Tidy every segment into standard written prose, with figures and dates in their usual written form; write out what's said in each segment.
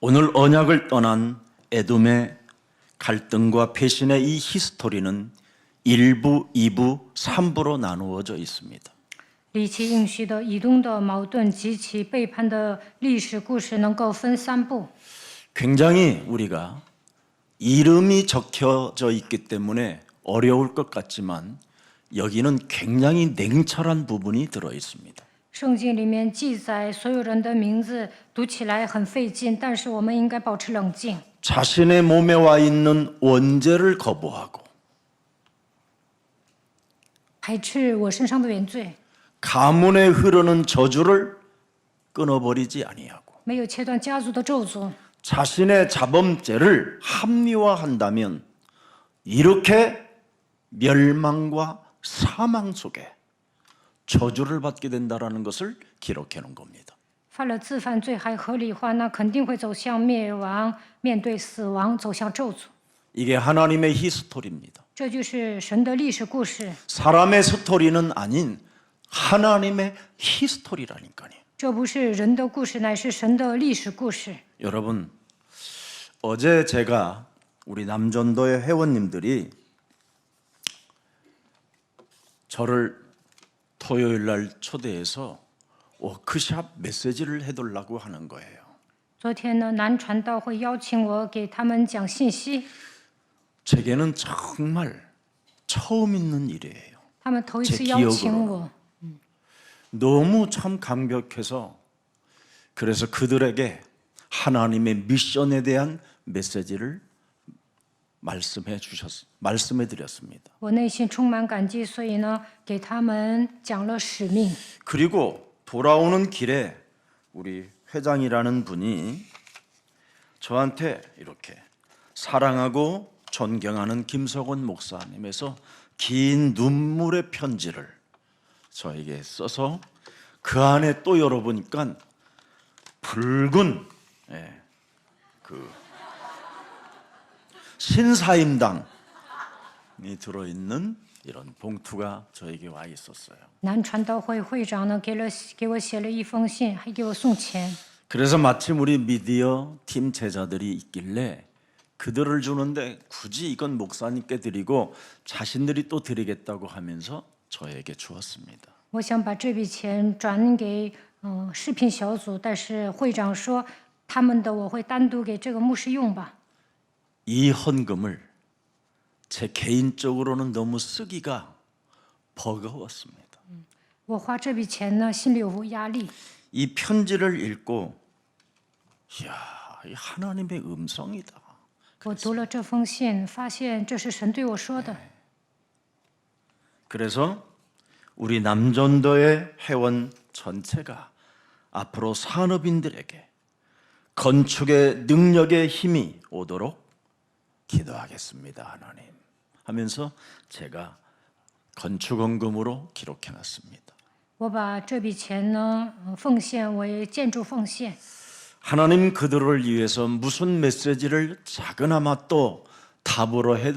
오늘 언약을 떠난 에돔의 갈등과 배신의 이 히스토리는 1부, 2부, 3부로 나누어져 있습니다. 离其应许的以东的矛盾及其背叛的历史故事能够分3部。 굉장히 우리가 이름이 적혀져 있기 때문에 어려울 것 같지만 여기는 굉장히 냉철한 부분이 들어 있습니다. 圣经里面记载所有人的名字，读起来很费劲，但是我们应该保持冷静。 자신의 몸에 와 있는 원죄를 거부하고 排斥我身上的原罪， 가문에 흐르는 저주를 끊어버리지 아니하고 没有切断家族的咒诅， 자신의 자범죄를 합리화한다면 이렇게 멸망과 사망 속에 저주를 받게 된다는 것을 기록해 놓은 겁니다. 犯了自犯罪还合理化，那肯定会走向灭亡，面对死亡，走向咒诅。 이게 하나님의 히스토리입니다. 这就是神的历史故事， 사람의 스토리는 아닌 하나님의 히스토리라니까요. 这不是人的故事，乃是神的历史故事。 여러분, 어제 제가 우리 남전도의 회원님들이 저를 토요일 날 초대해서 워크샵 메시지를 해달라고 하는 거예요. 昨天呢，南传道会邀请我给他们讲信息， 제게는 정말 처음 있는 일이에요. 他们头一次 제 邀请 기억으로는 我， 너무 참 감격해서 그래서 그들에게 하나님의 미션에 대한 메시지를 말씀해 드렸습니다. 我内心充满感激，所以呢，给他们讲了使命。 그리고 돌아오는 길에 우리 회장이라는 분이 저한테 이렇게 사랑하고 존경하는 김석원 목사님에서 긴 눈물의 편지를 저에게 써서 그 안에 또 열어보니까 붉은 그 신사임당이 들어있는 이런 봉투가 저에게 와 있었어요. 南传道会会长呢，给我写了一封信，还给我送钱。 그래서 마침 우리 미디어 팀 제자들이 있길래 그들을 주는데 굳이 이건 목사님께 드리고 자신들이 또 드리겠다고 하면서 저에게 주었습니다. 我想把这笔钱转给视频小组，但是会长说他们的我会单独给这个牧师用吧。 이 헌금을 제 개인적으로는 너무 쓰기가 버거웠습니다. 我花这笔钱呢，心里有压力。 이 편지를 읽고 이야, 이 하나님의 음성이다. 我读了这封信，发现这是神对我说的。 그래서 우리 남전도의 회원 전체가 앞으로 산업인들에게 건축의 능력의 힘이 오도록 기도하겠습니다, 하나님. 하면서 제가 건축헌금으로 기록해놨습니다. 我把这笔钱呢，奉献为建筑奉献。 하나님 그들을 위해서 무슨 메시지를 작은아마 또 답으로 할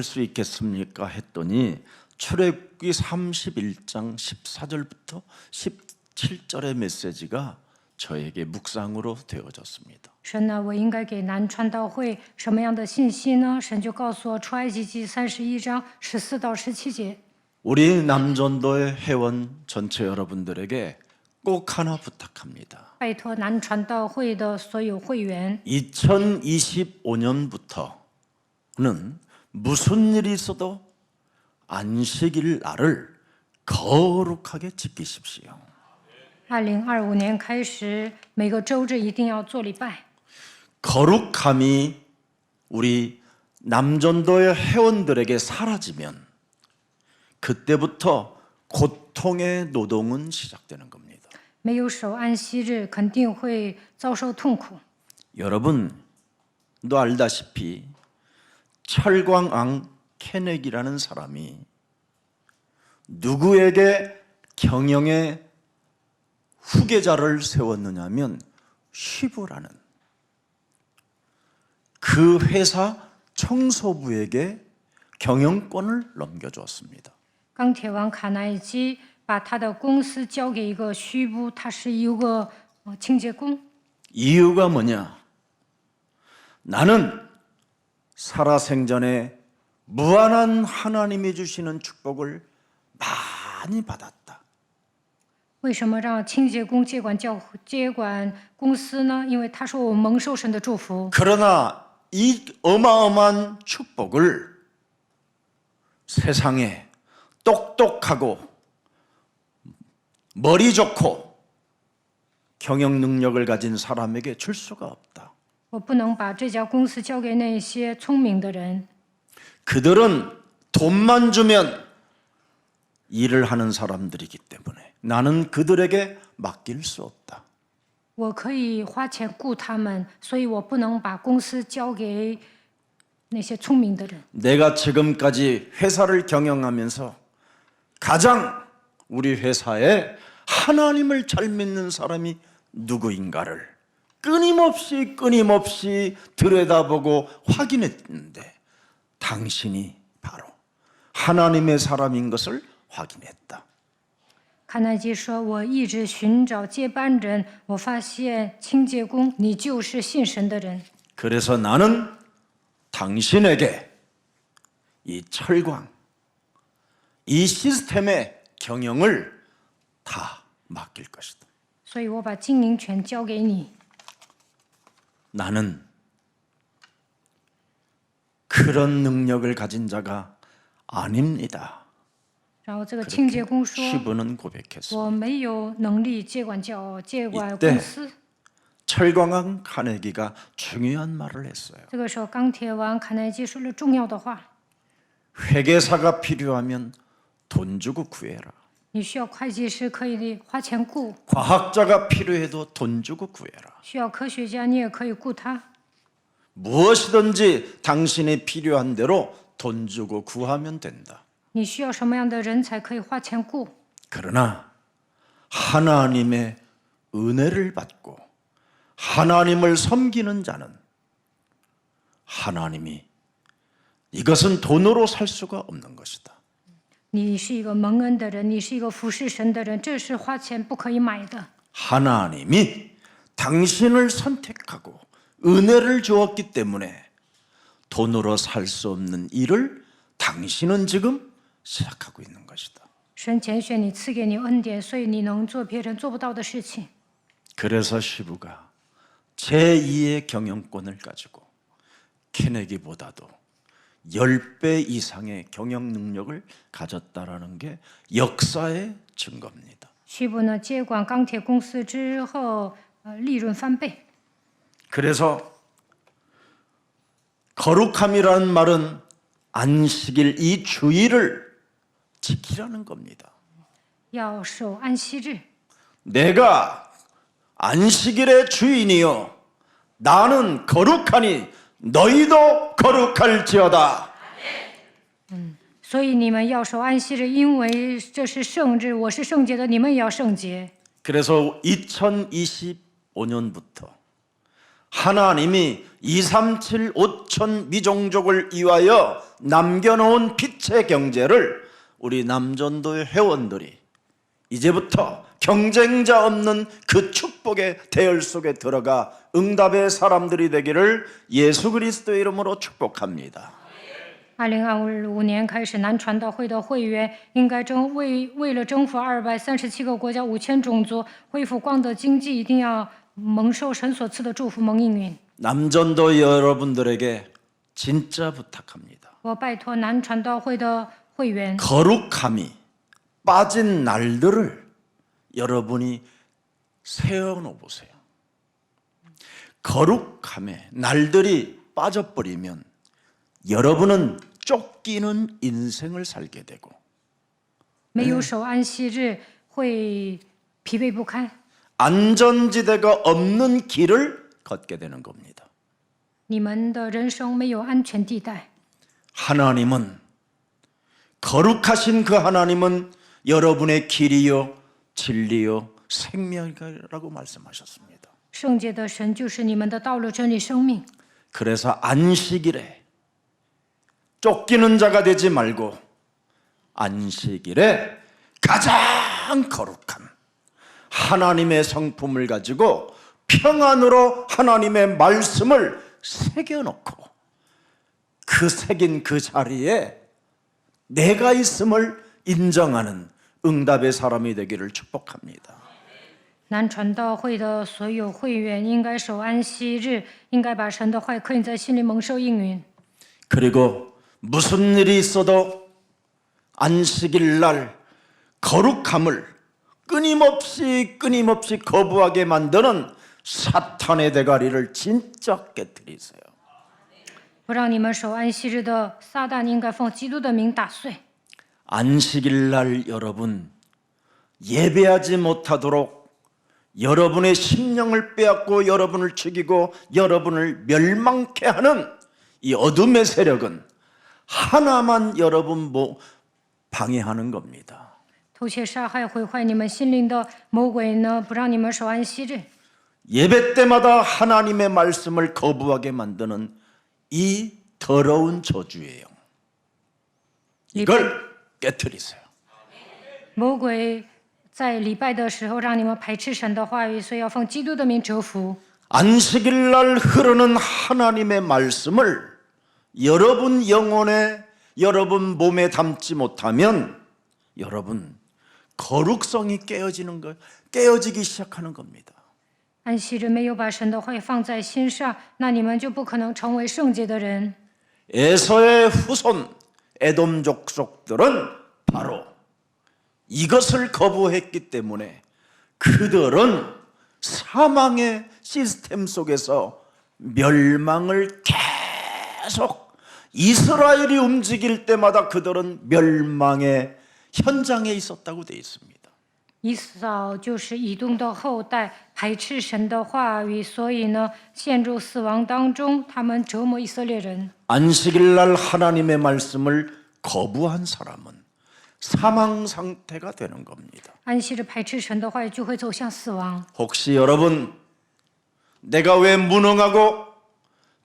수 있겠습니까? 했더니 출애굽기 31장 14절부터 17절의 메시지가 저에게 묵상으로 되어졌습니다. 神呢，我应该给南传道会什么样的信息呢？神就告诉我，出埃及记31章14到17节。 우리 남전도의 회원 전체 여러분들에게 꼭 하나 부탁합니다. 拜托南传道会的所有会员， 2025년부터는 무슨 일이 있어도 안식일 날을 거룩하게 지키십시오. 2025年开始，每个周日一定要做礼拜。 거룩함이 우리 남전도의 회원들에게 사라지면 그때부터 고통의 노동은 시작되는 겁니다. 没有守安息日，肯定会遭受痛苦。 여러분도 알다시피 철광왕 케넥이라는 사람이 누구에게 경영의 후계자를 세웠느냐면 휘브라는 그 회사 청소부에게 경영권을 넘겨주었습니다. 钢铁王卡耐基把他的公司交给一个虚部，他是一个清洁工。 이유가 뭐냐? 나는 살아생전에 무한한 하나님이 주시는 축복을 많이 받았다. 为什么让清洁工接管公司呢？因为他说我蒙受神的祝福。 그러나 이 어마어마한 축복을 세상에 똑똑하고 머리 좋고 경영 능력을 가진 사람에게 줄 수가 없다. 我不能把这家公司交给那些聪明的人， 그들은 돈만 주면 일을 하는 사람들이기 때문에 나는 그들에게 맡길 수 없다. 我可以花钱雇他们，所以我不能把公司交给那些聪明的人。 내가 지금까지 회사를 경영하면서 가장 우리 회사에 하나님을 잘 믿는 사람이 누구인가를 끊임없이 들여다보고 확인했는데 당신이 바로 하나님의 사람인 것을 확인했다. 卡耐基说：“我一直寻找接班人，我发现清洁工，你就是信神的人。 그래서 나는 당신에게 이 철광, 이 시스템의 경영을 다 맡길 것이다. 所以我把经营权交给你。 나는 그런 능력을 가진 자가 아닙니다. 然后这个清洁工说 시부는 고백했어. 我没有能力接管公 이때 司。 철광왕 카네기가 중요한 말을 했어요. 这个时候，钢铁王卡耐基说了重要的话： 회계사가 필요하면 돈 주고 구해라. 你需要会计师，可以花钱雇； 과학자가 필요해도 돈 주고 구해라. 需要科学家，你也可以雇他。 무엇이든지 당신이 필요한 대로 돈 주고 구하면 된다. 你需要什么样的人才可以花钱雇？ 그러나 하나님의 은혜를 받고 하나님을 섬기는 자는 하나님이 이것은 돈으로 살 수가 없는 것이다. 你是一个蒙恩的人，你是一个服侍神的人，这是花钱不可以买的。 하나님이 당신을 선택하고 은혜를 주었기 때문에 돈으로 살 수 없는 일을 당신은 지금 시작하고 있는 것이다. 神拣选你，赐给你恩典，所以你能做别人做不到的事情。 그래서 시부가 제2의 경영권을 가지고 케네기보다도 10배 이상의 경영 능력을 가졌다라는 게 역사의 증거입니다. 西部呢接管钢铁公司之后，利润翻倍。 그래서 거룩함이라는 말은 안식일 이 주일을 지키라는 겁니다. 要守安息日， 내가 안식일의 주인이요 나는 거룩하니 너희도 거룩할지어다. 所以你们要守安息日，因为这是圣日，我是圣洁的，你们也要圣洁。 그래서 2025년부터 하나님이 237 5천 미종족을 위하여 남겨놓은 빛의 경제를 우리 남전도의 회원들이 이제부터 경쟁자 없는 그 축복의 대열 속에 들어가 응답의 사람들이 되기를 예수 그리스도의 이름으로 축복합니다. 2025年开始，南传道会的会员应该为了征服237个国家5000种族，恢复光的经济，一定要蒙受神所赐的祝福，蒙应允。 남전도 여러분들에게 진짜 부탁합니다. 我拜托南传道会的会员， 거룩함이 빠진 날들을 여러분이 세워놓어 보세요. 거룩함에 날들이 빠져버리면 여러분은 쫓기는 인생을 살게 되고 没有守安息日会疲惫不堪， 안전지대가 없는 길을 걷게 되는 겁니다. 你们的人生没有安全地带。 하나님은 거룩하신 그 하나님은 여러분의 길이요 진리요 생명이라고 말씀하셨습니다. 圣洁的神就是你们的道路、真理、生命。 그래서 안식일에 쫓기는 자가 되지 말고 안식일에 가장 거룩한 하나님의 성품을 가지고 평안으로 하나님의 말씀을 새겨놓고 그 새긴 그 자리에 내가 있음을 인정하는 응답의 사람이 되기를 축복합니다. 南传道会的所有会员应该守安息日，应该把神的话刻印在心里，蒙受应允。 그리고 무슨 일이 있어도 안식일 날 거룩함을 끊임없이 거부하게 만드는 사탄의 대가리를 진짜 깨뜨리세요. 不让你们守安息日的撒旦，应该奉基督的名打碎。 안식일 날 여러분 예배하지 못하도록 여러분의 심령을 빼앗고 여러분을 죽이고 여러분을 멸망케 하는 이 어둠의 세력은 하나만 여러분 방해하는 겁니다. 偷窃、杀害、毁坏你们心灵的魔鬼呢，不让你们守安息日。 예배 때마다 하나님의 말씀을 거부하게 만드는 이 더러운 저주예요. 이걸 깨뜨리세요. 魔鬼在礼拜的时候让你们排斥神的话语，所以要奉基督的名折服。 안식일 날 흐르는 하나님의 말씀을 여러분 영혼에 여러분 몸에 담지 못하면 여러분 거룩성이 깨어지기 시작하는 겁니다. 安息日没有把神的话语放在心上，那你们就不可能成为圣洁的人。 에서의 후손 에돔 족속들은 바로 이것을 거부했기 때문에 그들은 사망의 시스템 속에서 멸망을 계속 이스라엘이 움직일 때마다 그들은 멸망의 현장에 있었다고 되어 있습니다. 以扫就是以东的后代，排斥神的话语，所以呢，陷入死亡当中。他们折磨以色列人。 안식일 날 하나님의 말씀을 거부한 사람은 사망 상태가 되는 겁니다. 安息日排斥神的话语，就会走向死亡。 혹시 여러분 내가 왜 무능하고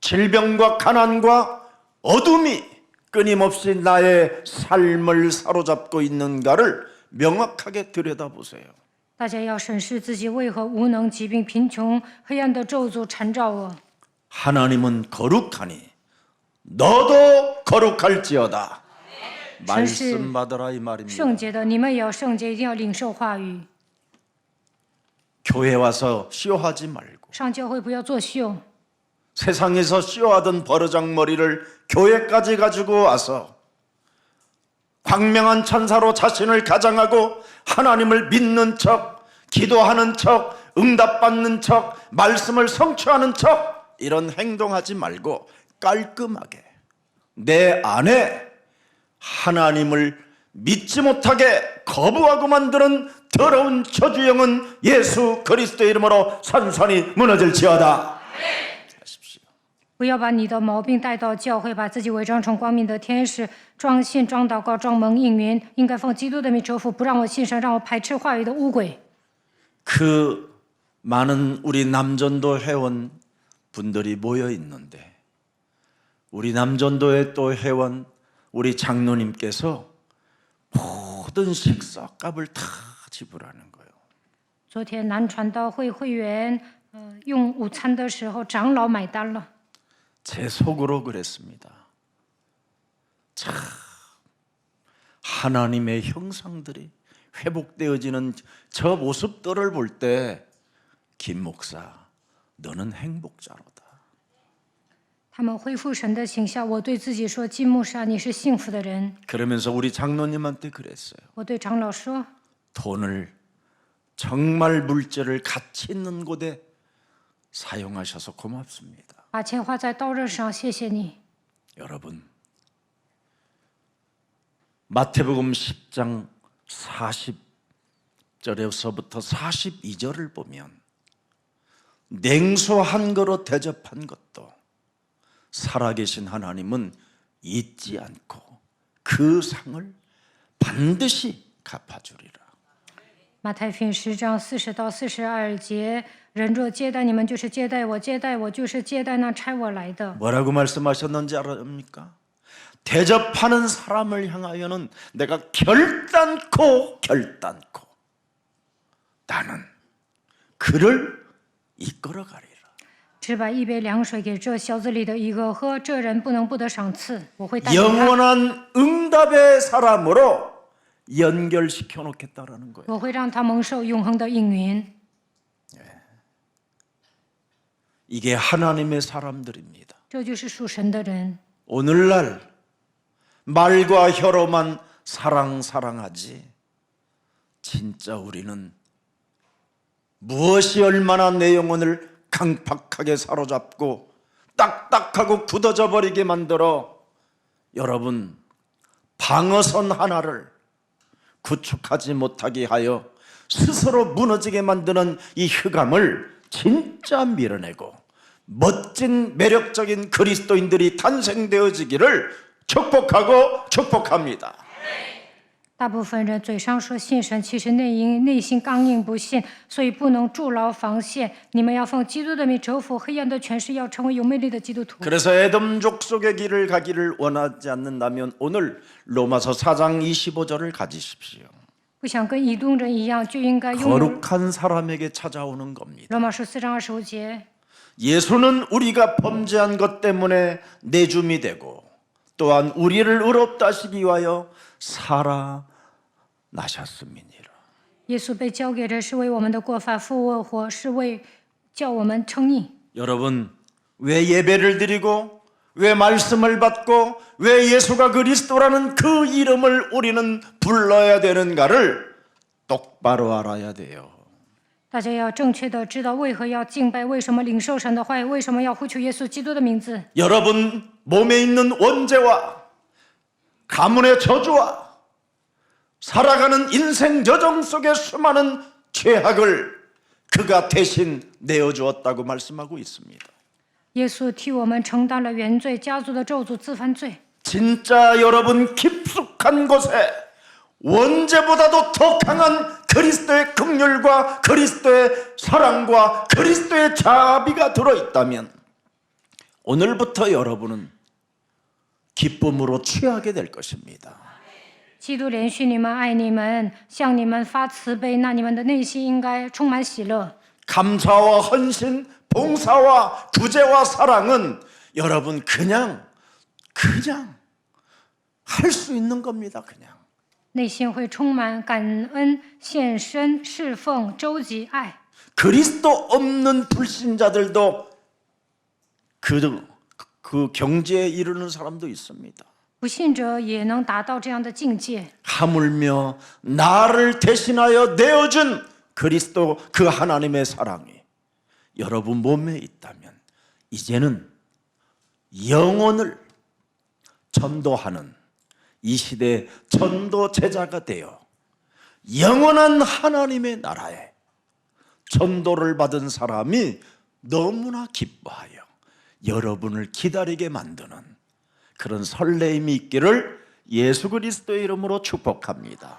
질병과 가난과 어둠이 끊임없이 나의 삶을 사로잡고 있는가를 명확하게 들여다보세요. 大家要审视自己为何无能、疾病、贫穷、黑暗的咒诅缠绕我。 하나님은 거룩하니 너도 거룩할지어다. 말씀 받으라 이 말입니다. 圣洁的，你们也要圣洁，一定要领受话语。 교회 와서 쇼하지 말고 上教会不要作秀， 세상에서 쇼하던 버르장머리를 교회까지 가지고 와서 광명한 천사로 자신을 가장하고 하나님을 믿는 척, 기도하는 척, 응답받는 척, 말씀을 성취하는 척 이런 행동하지 말고 깔끔하게 내 안에 하나님을 믿지 못하게 거부하고 만드는 더러운 저주영은 예수 그리스도의 이름으로 산산이 무너질지어다. 不要把你的毛病带到教会，把自己伪装成光明的天使，装信、装祷告、装蒙应允。应该奉基督的名折服，不让我信神，让我排斥话语的污鬼。 그 많은 우리 남전도 회원 분들이 모여 있는데 우리 남전도의 또 회원 우리 장로님께서 모든 식사값을 다 지불하는 거예요. 昨天南传道会会员用午餐的时候，长老买单了。 제 속으로 그랬습니다. 참 하나님의 형상들이 회복되어지는 저 모습들을 볼 때 김 목사 너는 행복자로다. 他们恢复神的形象，我对自己说：“金牧师，你是幸福的人。 그러면서 우리 장로님한테 그랬어요. ”我对长老说 돈을 정말 물질을 가치 있는 곳에 사용하셔서 고맙습니다. ：“把钱花在刀刃上，谢谢你。 여러분 마태복음 10장 40절에서부터 42절을 보면 냉수 한 그릇 대접한 것도 살아계신 하나님은 잊지 않고 그 상을 반드시 갚아주리라. 马太福音10章40到42节，人若接待你们，就是接待我；接待我，就是接待那差我来的。 뭐라고 말씀하셨는지 알아합니까? 대접하는 사람을 향하여는 내가 결단코 나는 그를 이끌어 가리라. 只把一杯凉水给这小子里的一个喝，这人不能不得赏赐。我会带领他， 영원한 응답의 사람으로 연결시켜 놓겠다라는 거예요. 我会让他蒙受永恒的应允。 이게 하나님의 사람들입니다. 这就是属神的人。 오늘날 말과 혀로만 사랑하지 진짜 우리는 무엇이 얼마나 내 영혼을 강팍하게 사로잡고 딱딱하고 굳어져 버리게 만들어 여러분 방어선 하나를 구축하지 못하게 하여 스스로 무너지게 만드는 이 흑암을 진짜 밀어내고 멋진 매력적인 그리스도인들이 탄생되어지기를 축복하고 축복합니다. 大部分人嘴上说信神，其实内心刚硬不信，所以不能筑牢防线。你们要奉基督的名征服黑暗的权势，要成为有魅力的基督徒。 그래서 에돔 족속의 길을 가기를 원하지 않는다면 오늘 로마서 4장 25절을 가지십시오. 不想跟以东人一样，就应该拥有 거룩한 사람에게 찾아오는 겁니다. 罗马书4章25节。 예수는 우리가 범죄한 것 때문에 내줌이 되고 또한 우리를 의롭다 하시기 위하여 살아나셨음이니라. 耶稣被交给人是为我们的过犯复活，是为叫我们称义。 여러분 왜 예배를 드리고 왜 말씀을 받고 왜 예수가 그리스도라는 그 이름을 우리는 불러야 되는가를 똑바로 알아야 돼요. 大家要正确的知道为何要敬拜，为什么领受神的话，为什么要呼求耶稣基督的名字。 여러분 몸에 있는 원죄와 가문의 저주와 살아가는 인생 여정 속의 수많은 죄악을 그가 대신 내어주었다고 말씀하고 있습니다. 耶稣替我们承担了原罪、家族的咒诅、自犯罪。 진짜 여러분 깊숙한 곳에 원죄보다도 더 강한 그리스도의 긍휼과 그리스도의 사랑과 그리스도의 자비가 들어있다면 오늘부터 여러분은 기쁨으로 취하게 될 것입니다. 基督怜恤你们，爱你们，向你们发慈悲，那你们的内心应该充满喜乐。 감사와 헌신, 봉사와 구제와 사랑은 여러분 그냥 할 수 있는 겁니다. 그냥. 内心会充满感恩、献身、侍奉、周济、爱。 그리스도 없는 불신자들도 그 경지에 이르는 사람도 있습니다. 不信者也能达到这样的境界。 하물며 나를 대신하여 내어준 그리스도 그 하나님의 사랑이 여러분 몸에 있다면 이제는 영혼을 전도하는 이 시대의 전도 제자가 되어 영원한 하나님의 나라에 전도를 받은 사람이 너무나 기뻐하여 여러분을 기다리게 만드는 그런 설레임이 있기를 예수 그리스도의 이름으로 축복합니다.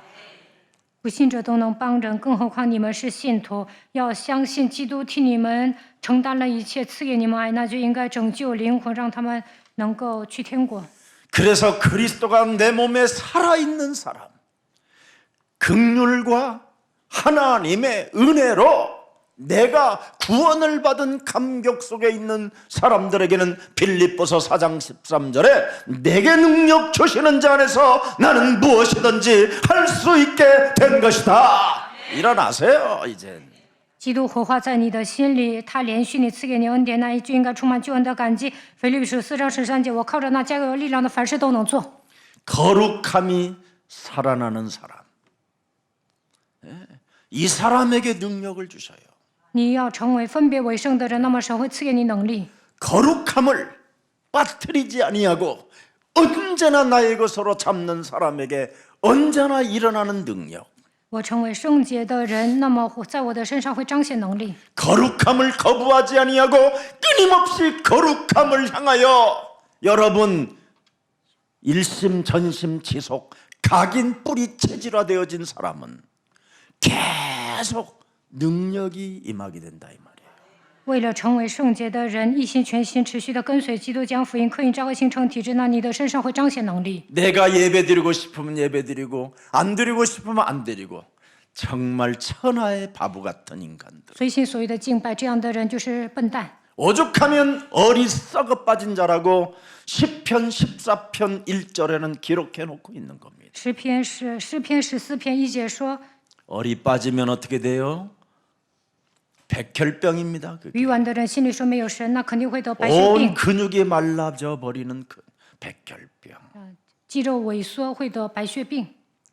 不信者都能帮人，更何况你们是信徒，要相信基督替你们承担了一切，赐给你们爱，那就应该拯救灵魂，让他们能够去天国。 그래서 그리스도가 내 몸에 살아있는 사람, 긍휼과 하나님의 은혜로 내가 구원을 받은 감격 속에 있는 사람들에게는 빌립보서 4장 13절에 내게 능력 주시는 자 안에서 나는 무엇이든지 할 수 있게 된 것이다. 일어나세요 이제. 基督活化在你的心里，他连续你赐给你恩典，那一句应该充满救恩的感激。腓立比书4章13节，我靠着那加给我力量的，凡事都能做。 거룩함이 살아나는 사람, 이 사람에게 능력을 주셔요. 你要成为分别为圣的人，那么神会赐给你能力。 거룩함을 빠뜨리지 아니하고 언제나 나의 것으로 잡는 사람에게 언제나 일어나는 능력. 我成为圣洁的人，那么在我的身上会彰显能力。 거룩함을 거부하지 아니하고 끊임없이 거룩함을 향하여 여러분 일심전심지속 각인 뿌리 체질화되어진 사람은 계속 능력이 임하게 된다 이 말이에요. 为了成为圣洁的人，一心全心持续的跟随基督，将福音刻印扎会形成体制，那你的身上会彰显能力。 내가 예배드리고 싶으면 예배드리고 안 드리고 싶으면 안 드리고 정말 천하의 바보 같은 인간들. 随心所欲的敬拜，这样的人就是笨蛋。 오죽하면 어리석어 빠진 자라고 시편 14편 1절에는 기록해 놓고 있는 겁니다. 诗篇14篇1节说， 어리 빠지면 어떻게 돼요? 백혈병입니다. 그게. 愚顽的人心里说没有神，那肯定会得白血 온 病， 근육이 말라져 버리는 그 백혈병. 肌肉萎缩会得白血病，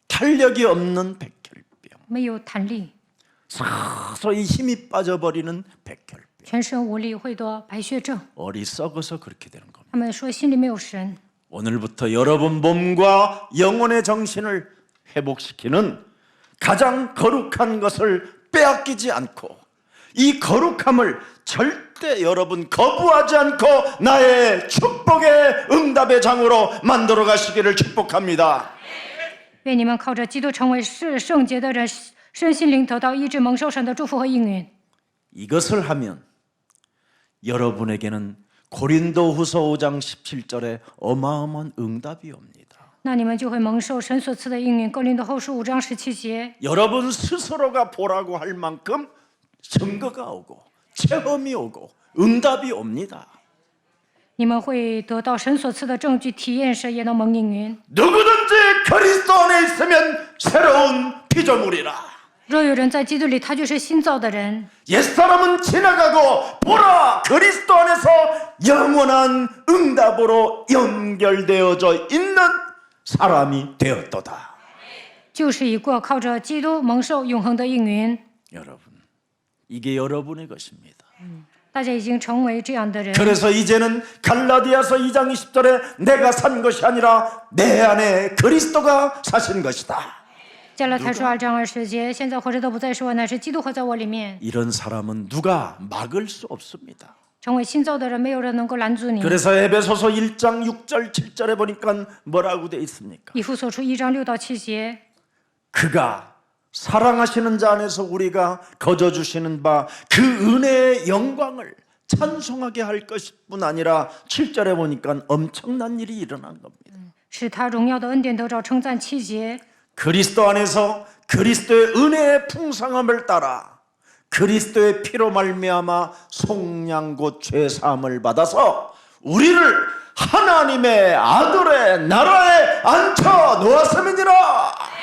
탄력이 없는 백혈병. 没有弹力， 서서히 힘이 빠져버리는 백혈병. 全身无力会得白血症。 어리석어서 그렇게 되는 겁니다. 他们说心里没有神。 오늘부터 여러분 몸과 영혼의 정신을 회복시키는 가장 거룩한 것을 빼앗기지 않고 이 거룩함을 절대 여러분 거부하지 않고 나의 축복의 응답의 장으로 만들어 가시기를 축복합니다. 愿你们靠着基督成为圣洁的人，身心灵得到医治，蒙受神的祝福和应允。 이것을 하면 여러분에게는 고린도후서 5장 17절에 어마어마한 응답이 옵니다. 那你们就会蒙受神所赐的应允。哥林多后书5章17节， 여러분 스스로가 보라고 할 만큼 증거가 오고 체험이 오고 응답이 옵니다. 你们会得到神所赐的证据，体验神也能蒙应允。 누구든지 그리스도 안에 있으면 새로운 피조물이라. 若有人在基督里，他就是新造的人。 옛사람은 지나가고 보라 그리스도 안에서 영원한 응답으로 연결되어져 있는 사람이 되었도다. 旧事已过，靠着基督蒙受永恒的应允。 여러분, 이게 여러분의 것입니다. 大家已经成为这样的人， 그래서 이제는 갈라디아서 2장 20절에 내가 산 것이 아니라 내 안에 그리스도가 사신 것이다. 加拉太书2章20节，现在活着的不再是我，乃是基督活在我里面。 이런 사람은 누가 막을 수 없습니다. 成为新造的人，没有人能够拦阻你。 그래서 에베소서 1장 6절 7절에 보니까 뭐라고 돼 있습니까? 以弗所书1章6到7节， 그가 사랑하시는 자 안에서 우리가 거저 주시는 바 그 은혜의 영광을 찬송하게 할 것뿐 아니라 7절에 보니까 엄청난 일이 일어난 겁니다. 使他荣耀的恩典得着称赞。7节， 그리스도 안에서 그리스도의 은혜의 풍성함을 따라 그리스도의 피로 말미암아 속량 곧 죄 사함을 받아서 우리를 하나님의 아들의 나라에 앉혀 놓았음이니라.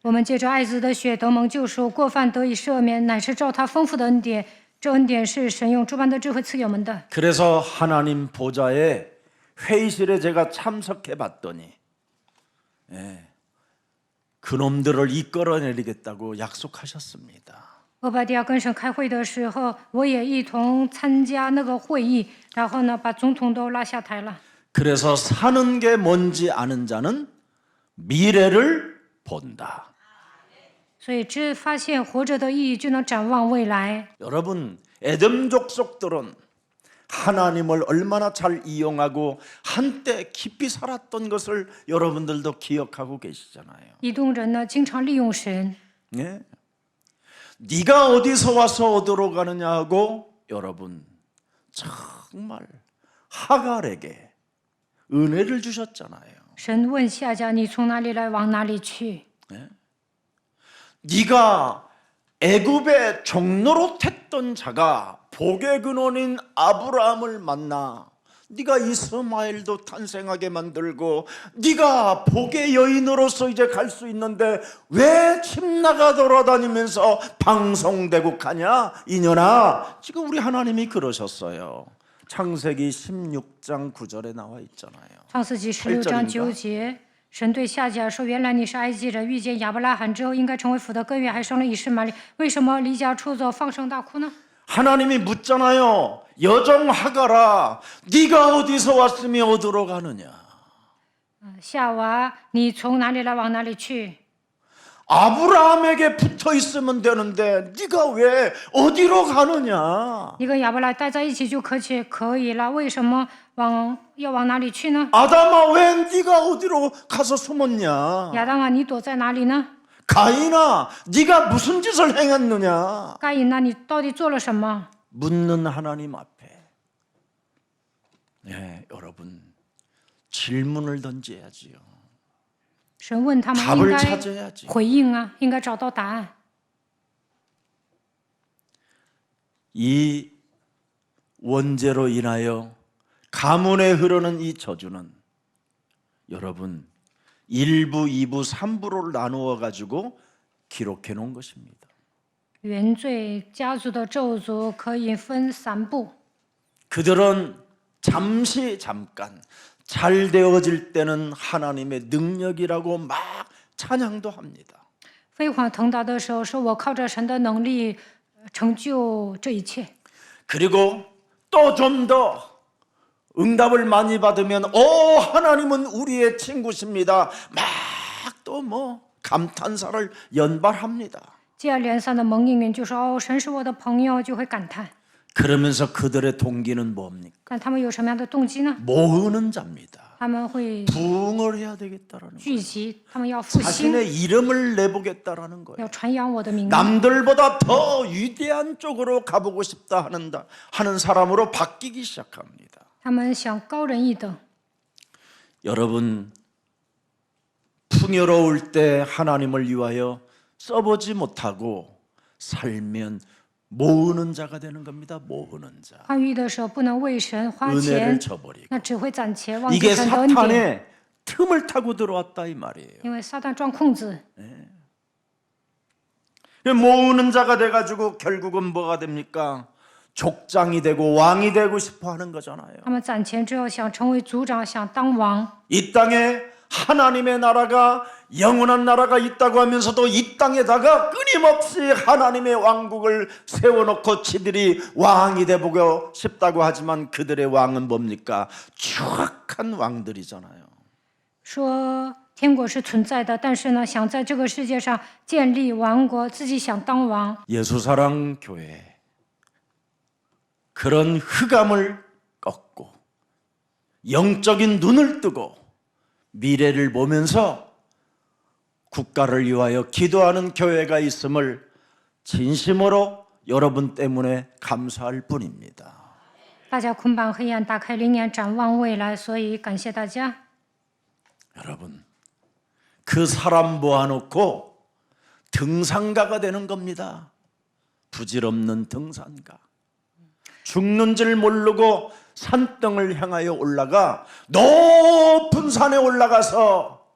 我们借着爱子的血得蒙救赎，过犯得以赦免，乃是照他丰富的恩典。这恩典是神用诸般的智慧赐给我们的。 그래서 하나님 보좌에 회의실에 제가 참석해 봤더니 그놈들을 이끌어내리겠다고 약속하셨습니다. 俄巴底亚跟神开会的时候，我也一同参加那个会议，然后呢，把总统都拉下台了。 그래서 사는 게 뭔지 아는 자는 미래를 본다. 所以只发现活着的意义，就能展望未来。 여러분, 에돔 족속들은 하나님을 얼마나 잘 이용하고 한때 깊이 살았던 것을 여러분들도 기억하고 계시잖아요. 以东人呢，经常利用神。 예? 네가 어디서 와서 어디로 가느냐 하고 여러분 정말 하갈에게 은혜를 주셨잖아요. 神问夏甲：“你从哪里来，往哪里去？” 네가 애굽의 종노릇했던 자가 복의 근원인 아브라함을 만나 네가 이스마엘도 탄생하게 만들고 네가 복의 여인으로서 이제 갈 수 있는데 왜 침나가 돌아다니면서 방송대국하냐 이년아. 지금 우리 하나님이 그러셨어요. 창세기 16장 9절에 나와 있잖아요. 创世纪16章9节，神对夏甲说：“原来你是埃及人，遇见亚伯拉罕之后，应该成为父的根源，还生了以实玛利。为什么离家出走，放声大哭呢？” 하나님이 묻잖아요. 여종 하갈아, 네가 어디서 왔으며 어디로 가느냐? 夏娃，你从哪里来，往哪里去？ 아브라함에게 붙어 있으면 되는데 네가 왜 어디로 가느냐? 你跟亚伯拉待在一起就可以了，为什么要往哪里去呢？ 아담아, 왜 네가 어디로 가서 숨었냐? 亚当啊，你躲在哪里呢？ 가인아, 네가 무슨 짓을 행했느냐? 该隐呐，你到底做了什么？ 묻는 하나님 앞에 여러분 질문을 던져야지요. 神问他们，应 답을 该 찾아야지. 回应啊，应该找到答案。 이 원죄로 인하여 가문에 흐르는 이 저주는 여러분 1부, 2부, 3부로 나누어 가지고 기록해 놓은 것입니다. 原罪家族的咒诅可以分3部。 그들은 잠깐 잘 되어질 때는 하나님의 능력이라고 막 찬양도 합니다. 飞黄腾达的时候，说我靠着神的能力成就这一切。 그리고 또 좀 더 응답을 많이 받으면 하나님은 우리의 친구십니다. 막 또 감탄사를 연발합니다. 接二连三的蒙应允，就说哦，神是我的朋友，就会感叹。 그러면서 그들의 동기는 뭡니까? 那他们有什么样的动机呢？ 모으는 자입니다. 他们会 부흥을 해야 되겠다라는 聚集，他们要复兴， 자신의 이름을 내보겠다라는 거예요. 要传扬我的名。 남들보다 더 위대한 쪽으로 가보고 싶다 하는 사람으로 바뀌기 시작합니다. 他们想高人一等。 여러분 풍요로울 때 하나님을 위하여 써보지 못하고 살면 모으는 자가 되는 겁니다. 모으는 자. 欢愉的时候不能为神花 은혜를 钱， 저버리고 那只会攒钱，忘记 이게 神的恩典。 사탄의 틈을 타고 들어왔다 이 말이에요. 因为撒旦钻空子， 모으는 자가 돼가지고 결국은 뭐가 됩니까? 족장이 되고 왕이 되고 싶어 하는 거잖아요. 他们攒钱之后想成为族长，想当王。 이 땅에 하나님의 나라가 영원한 나라가 있다고 하면서도 이 땅에다가 끊임없이 하나님의 왕국을 세워놓고 지들이 왕이 되보고 싶다고 하지만 그들의 왕은 뭡니까? 추악한 왕들이잖아요. 说天国是存在的，但是呢，想在这个世界上建立王国，自己想当王。 예수사랑 교회 그런 흑암을 꺾고 영적인 눈을 뜨고 미래를 보면서 국가를 위하여 기도하는 교회가 있음을 진심으로 여러분 때문에 감사할 뿐입니다. 大家捆绑黑暗，打开灵眼，展望未来，所以感谢大家。 여러분 그 사람 모아놓고 등산가가 되는 겁니다. 부질없는 등산가. 죽는 줄 모르고 산등을 향하여 올라가 높은 산에 올라가서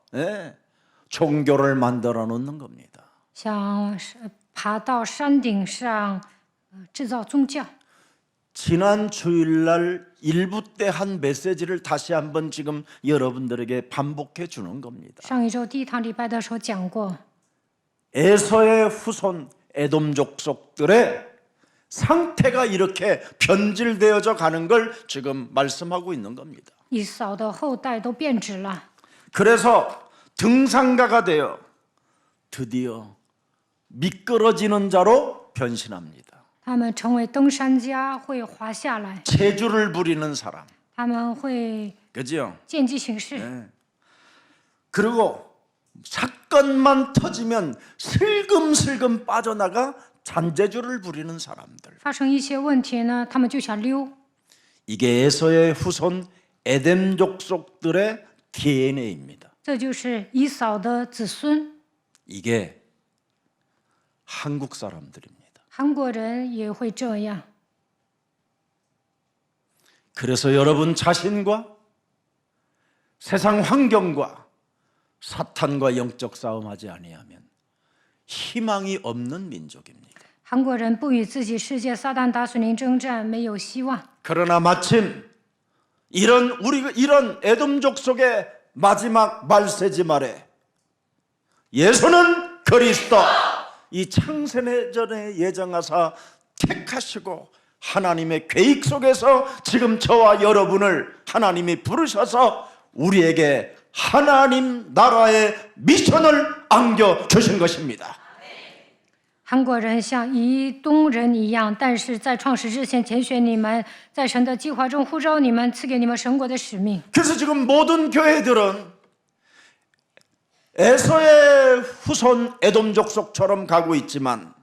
종교를 만들어 놓는 겁니다. 想爬到山顶上，制造宗教。 지난 주일날 일부 때 한 메시지를 다시 한번 지금 여러분들에게 반복해 주는 겁니다. 上一周第一堂礼拜的时候讲过， 에서의 후손 에돔 족속들의 상태가 이렇게 변질되어져 가는 걸 지금 말씀하고 있는 겁니다. 以扫的后代都变质了， 그래서 등산가가 되어 드디어 미끄러지는 자로 변신합니다. 他们成为登山家，会滑下来， 재주를 부리는 사람. 他们会 그죠? 见机行事。 그리고 사건만 터지면 슬금슬금 빠져나가 잔재주를 부리는 사람들. 发生一些问题呢，他们就想溜。 이게 에서의 후손 에덴 족속들의 DNA입니다. 这就是以扫的子孙， 이게 한국 사람들입니다. 韩国人也会这样。 그래서 여러분 자신과 세상 환경과 사탄과 영적 싸움하지 아니하면 희망이 없는 민족입니다. 韩国人不与自己世界撒旦打属灵征战，没有希望。 그러나 마침 이런 에돔 족속의 마지막 말세지 말에 예수는 그리스도 이 창세전에 예정하사 택하시고 하나님의 계획 속에서 지금 저와 여러분을 하나님이 부르셔서 우리에게 하나님 나라의 미션을 안겨주신 것입니다. 韩国人像以东人一样，但是在创始之前拣选你们，在神的计划中呼召你们，赐给你们神国的使命。 그래서 지금 모든 교회들은 에서의 후손 에돔 족속처럼 가고 있지만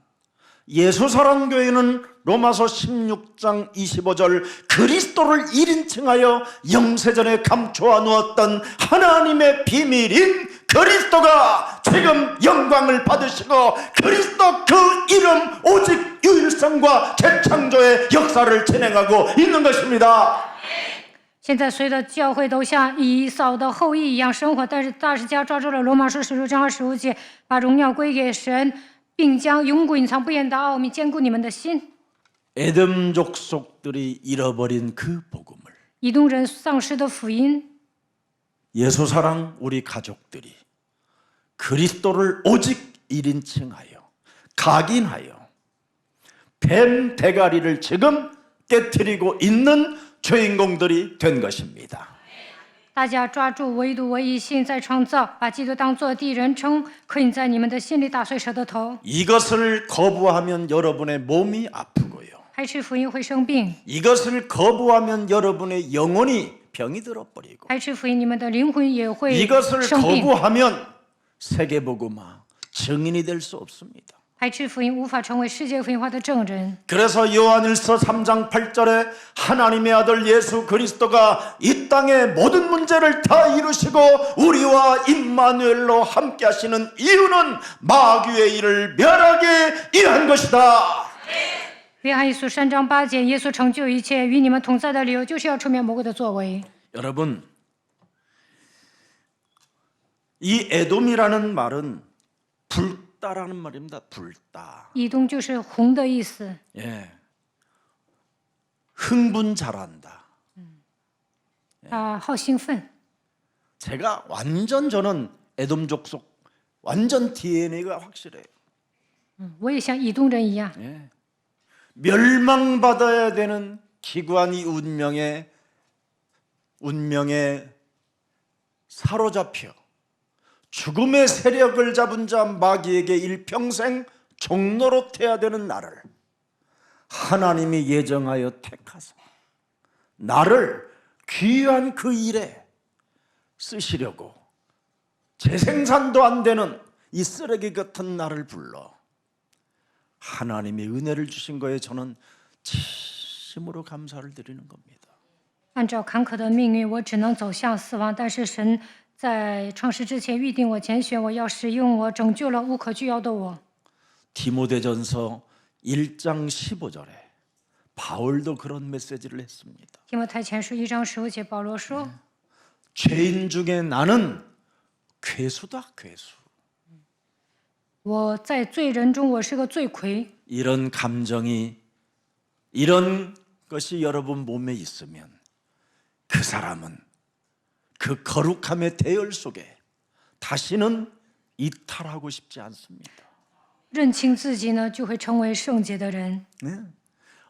예수사랑교회는 로마서 16장 25절 그리스도를 1인칭하여 영세전에 감춰 놓았던 하나님의 비밀인 그리스도가 지금 영광을 받으시고 그리스도 그 이름 오직 유일성과 재창조의 역사를 진행하고 있는 것입니다. 现在随着教会都像以扫的后裔一样生活，但是大十家抓住了罗马书16章25节，把荣耀归给神，并将永古隐藏不言的奥秘坚固你们的心。 에돔 족속들이 잃어버린 그 복음을 以东人丧失的福音， 예수 사랑 우리 가족들이 그리스도를 오직 1인칭하여 각인하여 뱀 대가리를 지금 깨트리고 있는 주인공들이 된 것입니다. 大家抓住唯独唯一性在创造，把基督当作第一人称，刻印在你们的心里，打碎蛇的头。 이것을 거부하면 여러분의 몸이 아프고요. 排斥福音会生病， 이것을 거부하면 여러분의 영혼이 병이 들어버리고 排斥福音你们的灵魂也会 이것을 生病。 거부하면 세계복음화 증인이 될 수 없습니다. 排斥福音无法成为世界福音化的证人。 그래서 요한일서 3장 8절에 하나님의 아들 예수 그리스도가 이 땅의 모든 문제를 다 이루시고 우리와 임마누엘로 함께 하시는 이유는 마귀의 일을 멸하기 위한 것이다. 约翰一书3章8节，耶稣成就一切，与你们同在的理由就是要除灭魔鬼的作为。 여러분, 이 에돔이라는 말은 불다라는 말입니다. 불다. 以东就是红的意思， 예. 흥분 잘한다. 好兴奋。 제가 완전 저는 에돔 족속 완전 DNA가 확실해요. 我也像以东人一样， 예. 멸망받아야 되는 기관이 운명에 사로잡혀 죽음의 세력을 잡은 자 마귀에게 일평생 종노릇해야 되는 나를 하나님이 예정하여 택하사 나를 귀한 그 일에 쓰시려고 재생산도 안 되는 이 쓰레기 같은 나를 불러 하나님의 은혜를 주신 거에 저는 진심으로 감사를 드리는 겁니다. 按照坎坷的命运，我只能走向死亡。但是神在创世之前预定我拣选我，要使用我，拯救了无可救药的我。 디모데전서 1장 15절에 바울도 그런 메시지를 했습니다. 提摩太前书1章15节，保罗说： 죄인 중에 나는 괴수다, 괴수. 我在罪人中，我是个罪魁。 이런 감정이 이런 것이 여러분 몸에 있으면 그 사람은 그 거룩함의 대열 속에 다시는 이탈하고 싶지 않습니다. 认清自己呢，就会成为圣洁的人。 네.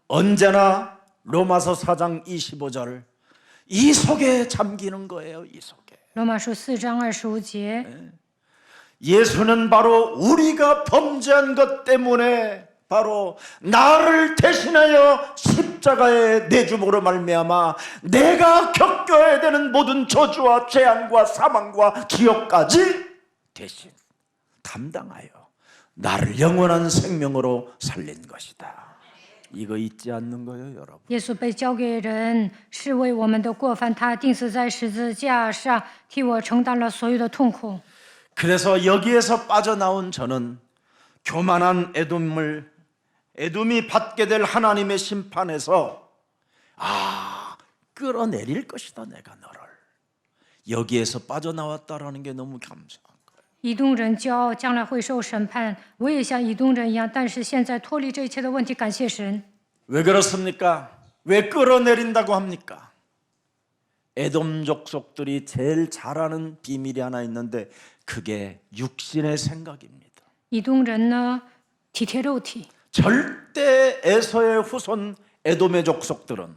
언제나 로마서 4장 25절 이 속에 잠기는 거예요. 이 속에. 罗马书4章25节， 예수는 바로 우리가 범죄한 것 때문에 바로 나를 대신하여 십자가에 내줌으로 말미암아 내가 겪어야 되는 모든 저주와 재앙과 사망과 지옥까지 대신 담당하여 나를 영원한 생명으로 살린 것이다. 이거 잊지 않는 거예요, 여러분. 耶稣被交给人，是为我们的过犯，他钉死在十字架上，替我承担了所有的痛苦。 그래서 여기에서 빠져나온 저는 교만한 에돔이 받게 될 하나님의 심판에서 끌어내릴 것이다 내가 너를 여기에서 빠져나왔다라는 게 너무 감사한 거예요. 以东人骄傲，将来会受审判。我也像以东人一样，但是现在脱离这一切的问题，感谢神。 왜 그렇습니까? 왜 끌어내린다고 합니까? 에돔 족속들이 제일 잘하는 비밀이 하나 있는데 그게 육신의 생각입니다. 以东人呢，体贴肉体， 절대 에서의 후손 에돔의 족속들은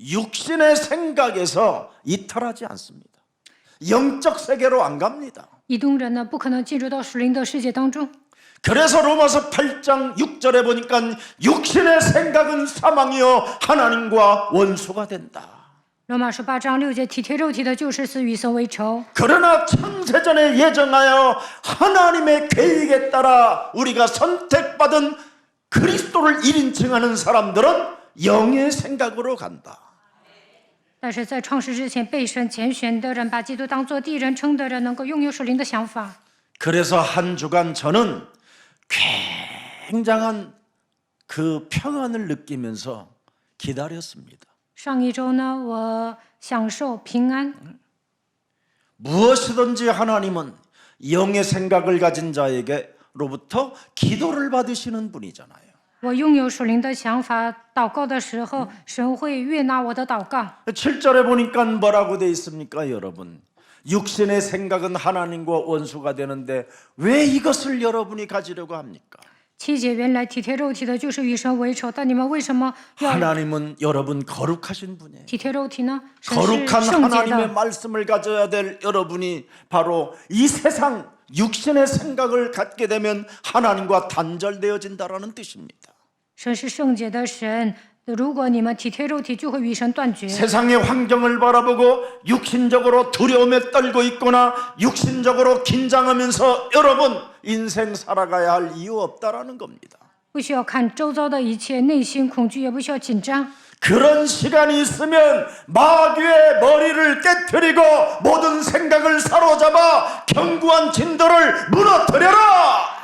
육신의 생각에서 이탈하지 않습니다. 영적 세계로 안 갑니다. 以东人呢，不可能进入到属灵的世界当中。 그래서 로마서 8장 6절에 보니까 육신의 생각은 사망이요 하나님과 원수가 된다. 罗马书8章6节，体贴肉体的就是死，与神为仇。 그러나 창세전에 예정하여 하나님의 계획에 따라 우리가 선택받은 그리스도를 1인칭하는 사람들은 영의 생각으로 간다. 但是在创世之前被神拣选的人，把基督当作第一人称的人，能够拥有属灵的想法。 그래서 한 주간 저는 굉장한 그 평안을 느끼면서 기다렸습니다. 上一周呢，我享受平安， 무엇이든지 하나님은 영의 생각을 가진 자에게로부터 기도를 받으시는 분이잖아요. 我拥有属灵的想法，祷告的时候，神会悦纳我的祷告。 7절에 보니까 뭐라고 돼 있습니까, 여러분? 육신의 생각은 하나님과 원수가 되는데 왜 이것을 여러분이 가지려고 합니까? 7节原来体贴肉体的就是与神为仇，但你们为什么要 하나님은 여러분 거룩하신 분이에요. 体贴肉体呢？神是 거룩한 圣洁 하나님의 的， 말씀을 가져야 될 여러분이 바로 이 세상 육신의 생각을 갖게 되면 하나님과 단절되어진다라는 뜻입니다. 神是圣洁的神。如果你们体贴肉体，就会与神断绝。 세상의 환경을 바라보고 육신적으로 두려움에 떨고 있거나 육신적으로 긴장하면서 여러분 인생 살아가야 할 이유 없다라는 겁니다. 不需要看周遭的一切，内心恐惧，也不需要紧张。 그런 시간이 있으면 마귀의 머리를 깨트리고 모든 생각을 사로잡아 견고한 진도를 무너뜨려라.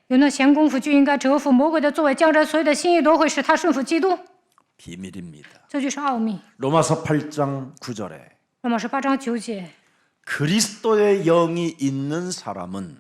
有那闲工夫，就应该折服魔鬼的作为，将人所有的心意都会使他顺服基督。 비밀입니다. 这就是奥秘。 로마서 8장 9절에 罗马书8章9节， 그리스도의 영이 있는 사람은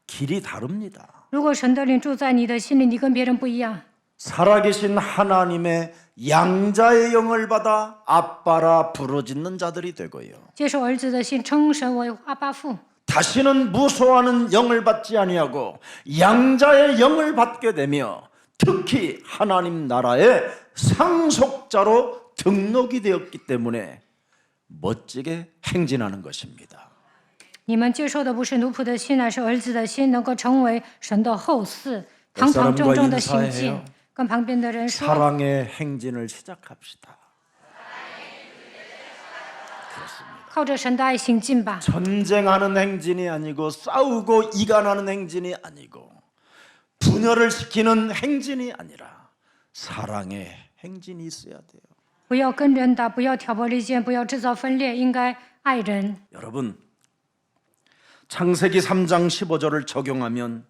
길이 다릅니다. 如果神的灵住在你的心里，你跟别人不一样。 살아계신 하나님의 양자의 영을 받아 아빠라 부르짖는 자들이 되고요. 接受儿子的心，称神为阿爸父。 다시는 무소하는 영을 받지 아니하고 양자의 영을 받게 되며 특히 하나님 나라의 상속자로 등록이 되었기 때문에 멋지게 행진하는 것입니다. 你们接受的不是奴仆的心，乃是儿子的心，能够成为神的后嗣，堂堂正正的行进。跟旁边的人说， 사랑의 행진을 시작합시다. 靠着神的爱行进吧。 전쟁하는 행진이 아니고 싸우고 이간하는 행진이 아니고 분열을 시키는 행진이 아니라 사랑의 행진이 있어야 돼요. 不要跟人打，不要挑拨离间，不要制造分裂，应该爱人。 여러분 창세기 3장 15절을 적용하면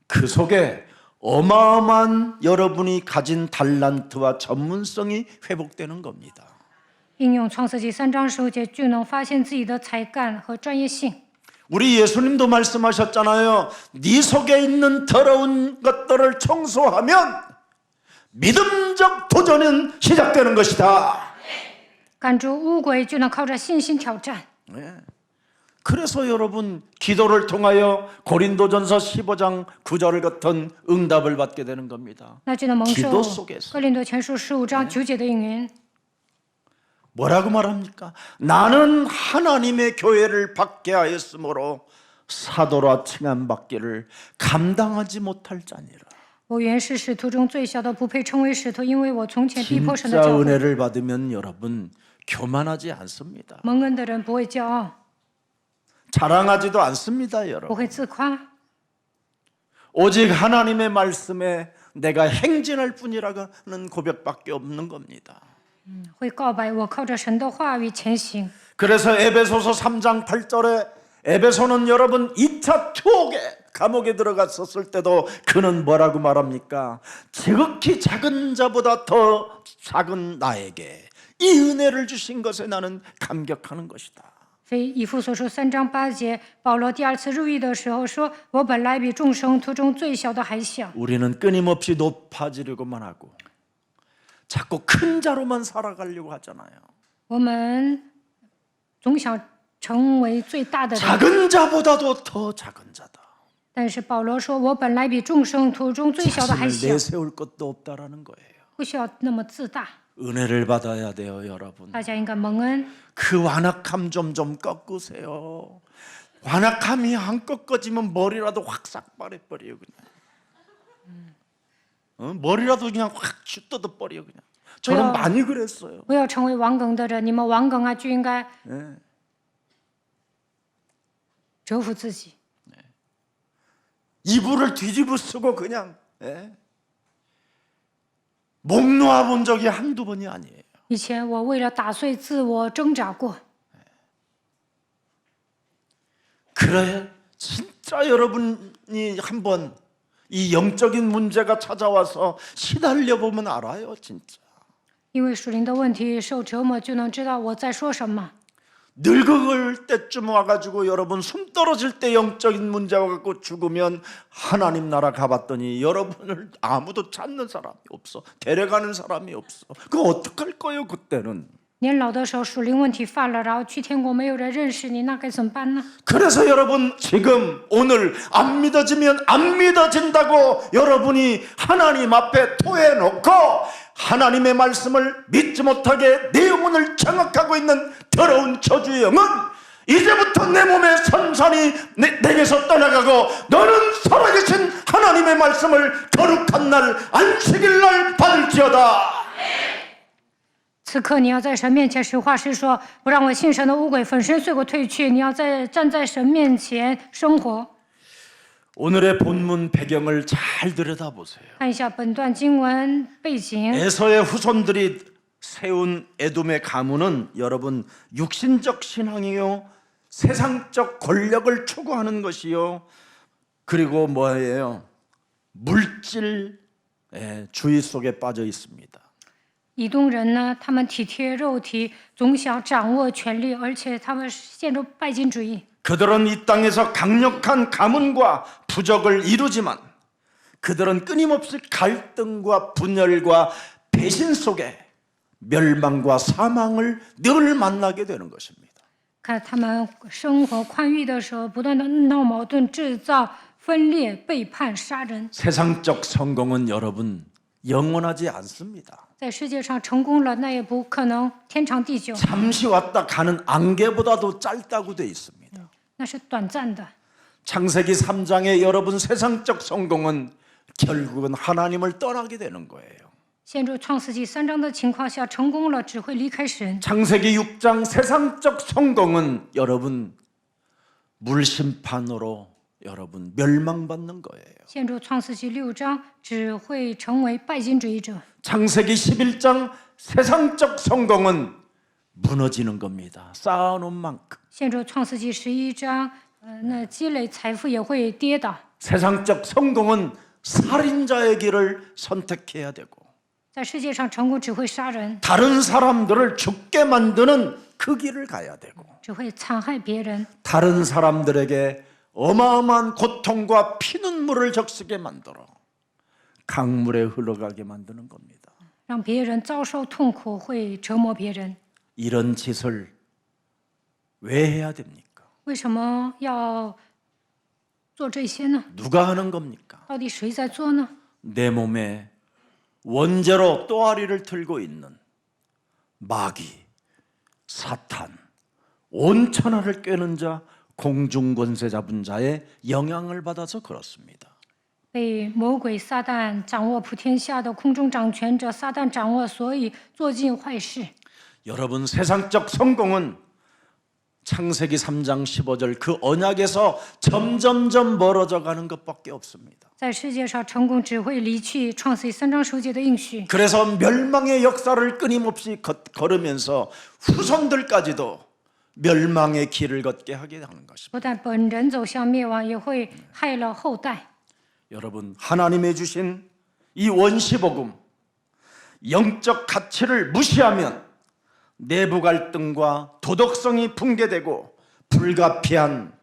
그 속에 어마어마한 여러분이 가진 달란트와 전문성이 회복되는 겁니다. 应用创世纪3章15节，就能发现自己的才干和专业性。 우리 예수님도 말씀하셨잖아요. 네 속에 있는 더러운 것들을 청소하면 믿음적 도전은 시작되는 것이다. 赶逐污鬼，就能靠着信心挑战。 네. 그래서 여러분 기도를 통하여 고린도전서 15장 9절을 같은 응답을 받게 되는 겁니다. 那就能蒙受 기도 속에서 哥林多前书15章9节的应允。 뭐라고 말합니까? 나는 하나님의 교회를 받게 하였으므로 사도라 칭함받기를 감당하지 못할 자니라. 我原是使徒中最小的，不配称为使徒，因为我从前逼迫神的 진짜 教会。 은혜를 받으면 여러분 교만하지 않습니다. 蒙恩的人不会骄傲， 자랑하지도 않습니다, 不 여러분. 会自夸， 오직 하나님의 말씀에 내가 행진할 뿐이라는 고백밖에 없는 겁니다. 会告白我靠着神的话语前行。 그래서 에베소서 3장 8절에 에베소는 여러분 2차 투옥에 감옥에 들어갔었을 때도 그는 뭐라고 말합니까? 지극히 작은 자보다 더 작은 나에게 이 은혜를 주신 것에 나는 감격하는 것이다. 非以弗所书3章8节，保罗第二次入狱的时候说：“我本来比众生徒中最小的还小。” 우리는 끊임없이 높아지려고만 하고 자꾸 큰 자로만 살아가려고 하잖아요. 我们总想成为最大的人， 작은 자보다도 더 작은 자다. 但是保罗说：“我本来比众生徒中最小的还 자신을 小， 내세울 것도 없다라는 거예요. 不需要那么自大。 은혜를 받아야 돼요, 여러분. 大家应该蒙恩， 그 완악함 좀 꺾으세요. 완악함이 안 꺾어지면 머리라도 확 싹바래버려요 그냥. 머리라도 그냥 확 뜯어버려 그냥. 저는 왜요? 많이 그랬어요. 不要成为王耿的人。你们王耿啊，就应该 예. 折服自己， 이불을 뒤집어 쓰고 그냥 예. 목 놓아 본 적이 한두 번이 아니에요. 以前我为了打碎自我挣扎过， 그래, 진짜 여러분이 한번 이 영적인 문제가 찾아와서 시달려 보면 알아요, 진짜. 因为属灵的问题受折磨，就能知道我在说什么。 늙어갈 때쯤 와가지고 여러분 숨 떨어질 때 영적인 문제와 갖고 죽으면 하나님 나라 가봤더니 여러분을 아무도 찾는 사람이 없어. 데려가는 사람이 없어. 그거 어떡할 거예요, 그때는. 年老的时候属灵问题犯了，然后去天国没有人认识你，那该怎么办呢？ 그래서 여러분 지금 오늘 안 믿어지면 안 믿어진다고 여러분이 하나님 앞에 토해놓고 하나님의 말씀을 믿지 못하게 내 영혼을 장악하고 있는 더러운 저주의 영은 이제부터 내 몸의 선산이 내게서 떠나가고 너는 살아계신 하나님의 말씀을 거룩한 날 안식일 날 받을지어다. 此刻你要在神面前实话实说，不让我信神的污鬼粉身碎骨退去。你要站在神面前生活。 오늘의 본문 배경을 잘 들여다보세요. 看一下本段经文背景。 에서의 후손들이 세운 에돔의 가문은 여러분 육신적 신앙이요, 세상적 권력을 추구하는 것이요, 그리고 뭐예요? 물질 주의 속에 빠져 있습니다. 以东人呢，他们体贴肉体，总想掌握权力，而且他们陷入拜金主义。 그들은 이 땅에서 강력한 가문과 부적을 이루지만 그들은 끊임없이 갈등과 분열과 배신 속에 멸망과 사망을 늘 만나게 되는 것입니다. 看他们生活宽裕的时候，不断的闹矛盾，制造分裂、背叛、杀人。 세상적 성공은 여러분 영원하지 않습니다. 在世界上成功了，那也不可能天长地久， 잠시 왔다 가는 안개보다도 짧다고 돼 있습니다. 那是短暂的。 창세기 3장의 여러분 세상적 성공은 결국은 하나님을 떠나게 되는 거예요. 陷入创世纪3章的情况下，成功了只会离开神。 창세기 6장 세상적 성공은 여러분 물심판으로 여러분 멸망받는 거예요. 陷入创世纪6章，只会成为拜金主义者。 창세기 11장 세상적 성공은 무너지는 겁니다. 쌓아놓은 만큼. 陷入创世纪11章，那积累财富也会跌倒。 세상적 성공은 살인자의 길을 선택해야 되고 在世界上成功只会杀人， 다른 사람들을 죽게 만드는 그 길을 가야 되고 只会残害别人， 다른 사람들에게 어마어마한 고통과 피눈물을 적시게 만들어 강물에 흘러가게 만드는 겁니다. 让别人遭受痛苦，会折磨别人。 이런 짓을 왜 해야 됩니까? 为什么要做这些呢？ 누가 하는 겁니까? 到底谁在做呢？ 내 몸에 원죄로 또아리를 틀고 있는 마귀, 사탄, 온 천하를 꿰는 자, 공중권세 잡은 자의 영향을 받아서 그렇습니다. 被魔鬼撒旦掌握普天下的空中掌权者撒旦掌握，所以做尽坏事。 여러분 세상적 성공은 창세기 3장 15절 그 언약에서 점점점 멀어져 가는 것밖에 없습니다. 在世界上成功只会离去创世记3章10节的应许， 그래서 멸망의 역사를 끊임없이 걸으면서 후손들까지도 멸망의 길을 걷게 하게 하는 것입니다. 不但本人走向灭亡，也会害了后代。 여러분 하나님의 주신 이 원시복음 영적 가치를 무시하면 내부 갈등과 도덕성이 붕괴되고 불가피한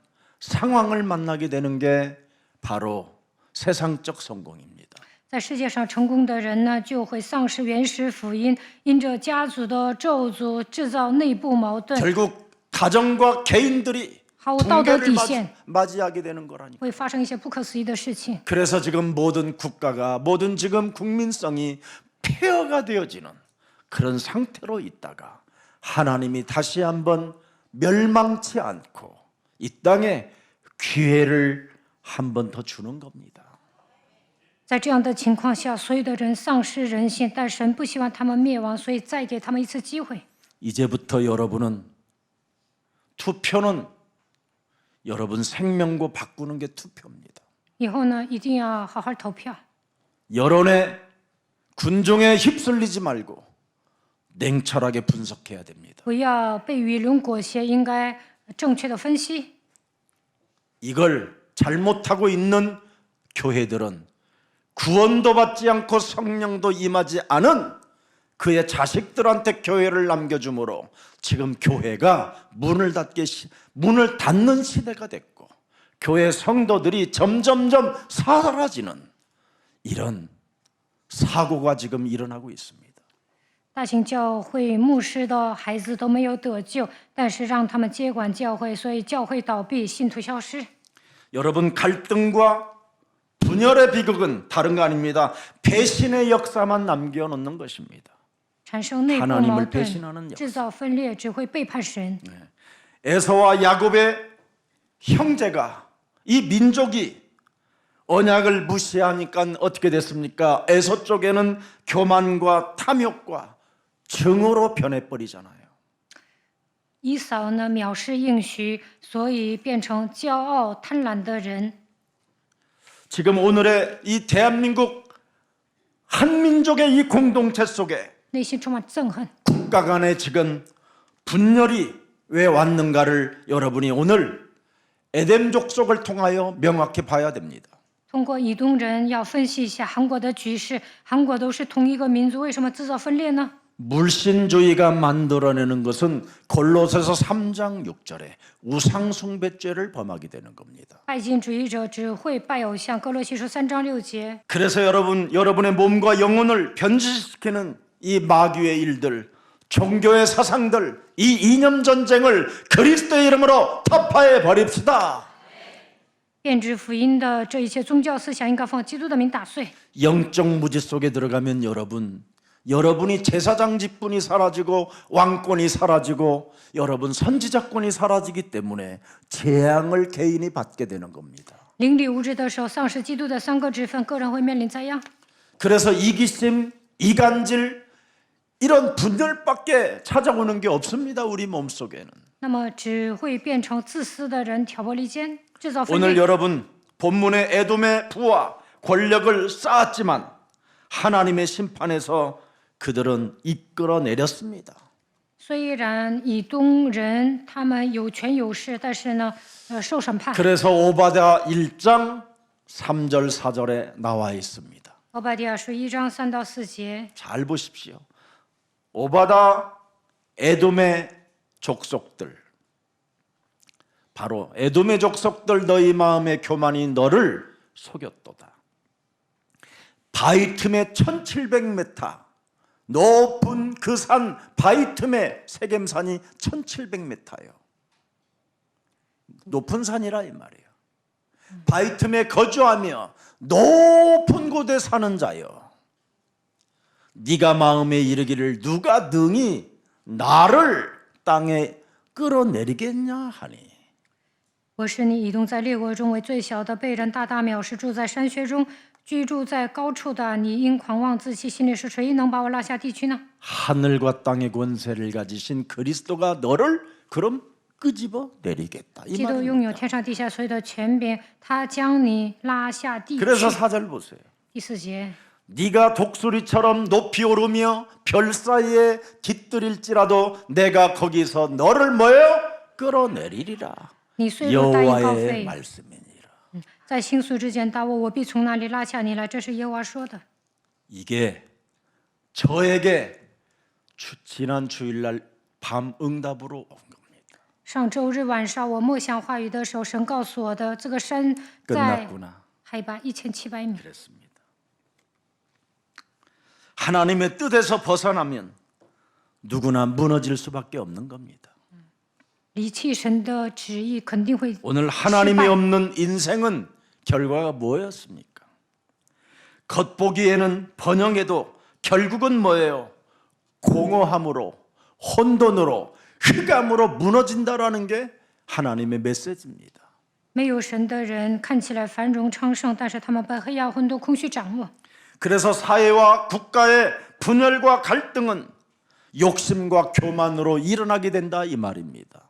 상황을 만나게 되는 게 바로 세상적 성공입니다. 在世界上成功的人呢，就会丧失原始福音，因着家族的咒诅制造内部矛盾， 결국 가정과 개인들이 毫无道德 붕괴를 底线， 맞이하게 되는 거라니까. 会发生一些不可思议的事情。 그래서 지금 모든 국가가 모든 지금 국민성이 폐허가 되어지는 그런 상태로 있다가 하나님이 다시 한번 멸망치 않고 이 땅에 기회를 한 번 더 주는 겁니다. 在这样的情况下，所有的人丧失人性，但神不希望他们灭亡，所以再给他们一次机会。 이제부터 여러분은 투표는 여러분 생명고 바꾸는 게 투표입니다. 以后呢，一定要好好投票， 여론에 군중에 휩쓸리지 말고 냉철하게 분석해야 됩니다. 不要被舆论裹挟，应该正确的分析。 이걸 잘못하고 있는 교회들은 구원도 받지 않고 성령도 임하지 않은 그의 자식들한테 교회를 남겨주므로 지금 교회가 문을 닫는 시대가 됐고 교회 성도들이 점점점 사라지는 이런 사고가 지금 일어나고 있습니다. 大型教会牧师的孩子都没有得救，但是让他们接管教会，所以教会倒闭，信徒消失。 여러분 갈등과 분열의 비극은 다른 거 아닙니다. 배신의 역사만 남겨놓는 것입니다. 产生内部 하나님을 矛盾 배신하는 ， 制造分裂，只会背叛神。 에서와 야곱의 형제가 이 민족이 언약을 무시하니까 어떻게 됐습니까? 에서 쪽에는 교만과 탐욕과 증오로 변해버리잖아요. 以扫呢藐视应许，所以变成骄傲贪婪的人。 지금 오늘의 이 대한민국 한민족의 이 공동체 속에 内心充满憎恨。 국가 간에 지금 분열이 왜 왔는가를 여러분이 오늘 에덴 족속을 통하여 명확히 봐야 됩니다. 通过以东人要分析一下韩国的局势，韩国都是同一个民族，为什么制造分裂呢？ 물신주의가 만들어내는 것은 골로새서 3장 6절에 우상숭배죄를 범하게 되는 겁니다. 拜金主义者只会拜偶像，哥罗西书3章6节。 그래서 여러분의 몸과 영혼을 변질시키는 이 마귀의 일들, 종교의 사상들, 이 이념 전쟁을 그리스도의 이름으로 타파해 버립시다. 变质福音的这一切宗教思想，应该奉基督的名打碎。 영적 무지 속에 들어가면 여러분이 제사장 직분이 사라지고 왕권이 사라지고 여러분 선지자권이 사라지기 때문에 재앙을 개인이 받게 되는 겁니다. 灵里无知的时候，丧失基督的3个职分，个人会面临灾殃。 그래서 이기심, 이간질 이런 분열밖에 찾아오는 게 없습니다. 우리 몸속에는. 那么只会变成自私的人，挑拨离间，制造分 오늘 裂。 여러분 본문의 에돔의 부와 권력을 쌓았지만 하나님의 심판에서 그들은 이끌어내렸습니다. 虽然以东人他们有权有势，但是呢，受审判。 그래서 오바댜 1장 3절 4절에 나와 있습니다. 俄巴底亚书1章3到4节， 잘 보십시오. 오바댜 에돔의 족속들 바로 에돔의 족속들 너희 마음의 교만이 너를 속였도다. 바위 틈에 1700m 높은 그 산 바위 틈에 세겜산이 1700m예요. 높은 산이라 이 말이에요. 바위 틈에 거주하며 높은 곳에 사는 자여 네가 마음에 이르기를 누가 능히 나를 땅에 끌어내리겠냐 하니 我是你以东在列国中为最小的，被人大大藐视，住在山穴中，居住在高处的。你因狂妄自欺，心里是谁能把我拉下地区呢？ 하늘과 땅의 권세를 가지신 그리스도가 너를 그럼 끄집어 내리겠다. 이 基督拥有 말입니다. 天上地下所有的权柄，他将你拉下地区。 그래서 4절 보세요. 第4节， 네가 독수리처럼 높이 오르며 별 사이에 깃들일지라도 내가 거기서 너를 뭐예요? 끌어내리리라. 你虽如大鹰高 여호와의 飞， 말씀이니라. 在星宿之间打我必从那里拉下你来。这是耶和华说的。 이게 저에게 지난 주일날 밤 응답으로 온 겁니다. 上周日晚上我默想话语的时候，神告诉我的，这个山在 끝났구나. 海拔1700米。 그랬습니다. 하나님의 뜻에서 벗어나면 누구나 무너질 수밖에 없는 겁니다. 离弃神的旨意，肯定会 오늘 하나님이 없는 인생은 결과가 뭐였습니까? 겉보기에는 번영해도 결국은 뭐예요? 공허함으로, 혼돈으로, 흑암으로 무너진다라는 게 하나님의 메시지입니다. 没有神的人看起来繁荣昌盛，但是他们被黑暗、混沌、空虚掌握。 그래서 사회와 국가의 분열과 갈등은 욕심과 교만으로 일어나게 된다 이 말입니다.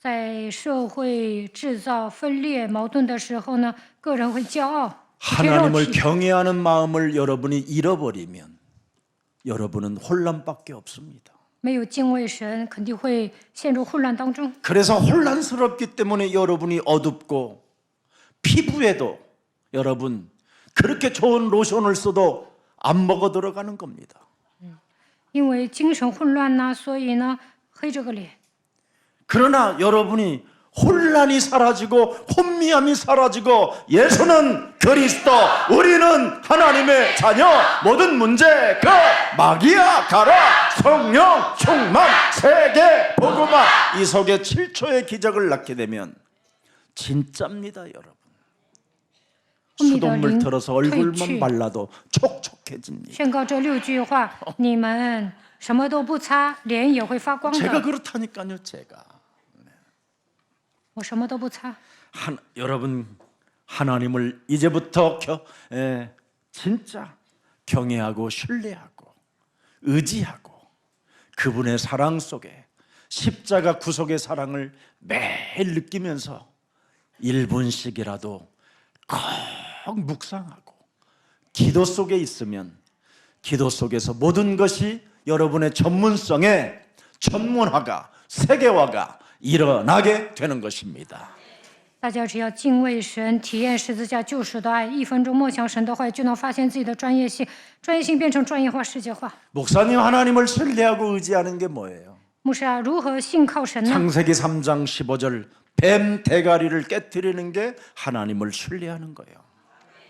在社会制造分裂、矛盾的时候呢，个人会骄傲，体贴肉 하나님을 体。 경외하는 마음을 여러분이 잃어버리면 여러분은 혼란밖에 없습니다. 没有敬畏神，肯定会陷入混乱当中。 그래서 혼란스럽기 때문에 여러분이 어둡고 피부에도 여러분 그렇게 좋은 로션을 써도 안 먹어 들어가는 겁니다. 因为精神混乱呢，所以呢黑着个脸。 그러나 여러분이 혼란이 사라지고 혼미함이 사라지고 예수는 그리스도 우리는 하나님의 자녀 모든 문제 그 마귀야 가라 성령 충만 세계 복음화 이 속에 7초의 기적을 낳게 되면 진짜입니다 여러분. 수돗물 틀어서 얼굴만 발라도 촉촉해집니다. 宣告这6句话，你们什么都不擦，脸也会发光 제가 的。 그렇다니까요 제가. 我什么都不擦。 여러분 하나님을 이제부터 진짜 경외하고 신뢰하고 의지하고 그분의 사랑 속에 십자가 구속의 사랑을 매일 느끼면서 1분씩이라도 꼭 묵상하고 기도 속에 있으면 기도 속에서 모든 것이 여러분의 전문성에 전문화가 세계화가 일어나게 되는 것입니다. 大家只要敬畏神，体验十字架救赎的爱，1分钟默想神的话，就能发现自己的专业性，专业性变成专业化、世界化。 목사님 하나님을 신뢰하고 의지하는 게 뭐예요? 牧师啊，如何信靠神呢？ 창세기 3장 15절 뱀 대가리를 깨뜨리는 게 하나님을 신뢰하는 거예요.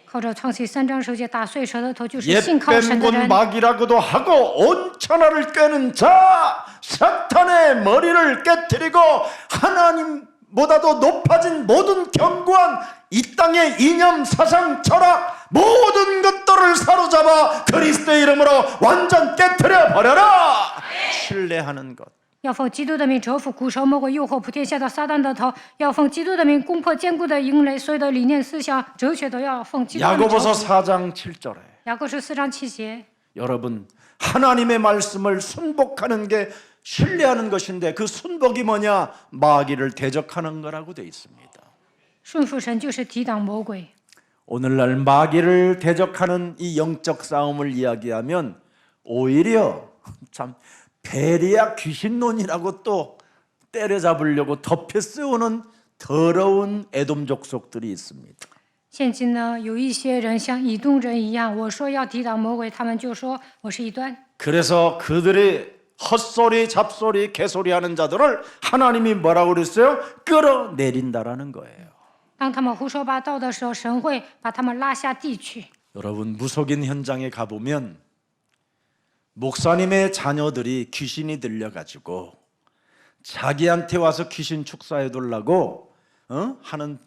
靠着创世3章10节打碎舌头，就是信靠神的 옛뱀 곧 人。 마귀라고도 하고 온 천하를 꿰는 자 사탄의 머리를 깨뜨리고 하나님보다도 높아진 모든 견고한 이 땅의 이념 사상 철학 모든 것들을 사로잡아 그리스도의 이름으로 완전 깨뜨려 버려라. 신뢰하는 것. 要奉基督的名折服古时候魔鬼诱惑普天下的撒旦的头，要奉基督的名攻破坚固的营垒，所有的理念、思想、哲学都要奉基督的名折 야고보서 服。 4장 7절에 雅各书4章7节， 여러분 하나님의 말씀을 순복하는 게 신뢰하는 것인데 그 순복이 뭐냐? 마귀를 대적하는 거라고 돼 있습니다. 顺服神就是抵挡魔鬼。 오늘날 마귀를 대적하는 이 영적 싸움을 이야기하면 오히려 참 베리아 귀신론이라고 또 때려잡으려고 덮여 쓰우는 더러운 에돔 족속들이 있습니다. 现今呢，有一些人像以东人一样，我说要抵挡魔鬼，他们就说我是异端。 그래서 그들이 헛소리, 잡소리, 개소리하는 자들을 하나님이 뭐라고 그랬어요? 끌어내린다라는 거예요. 当他们胡说八道的时候，神会把他们拉下地去。 여러분 무속인 현장에 가보면 목사님의 자녀들이 귀신이 들려가지고 자기한테 와서 귀신 축사해달라고 하는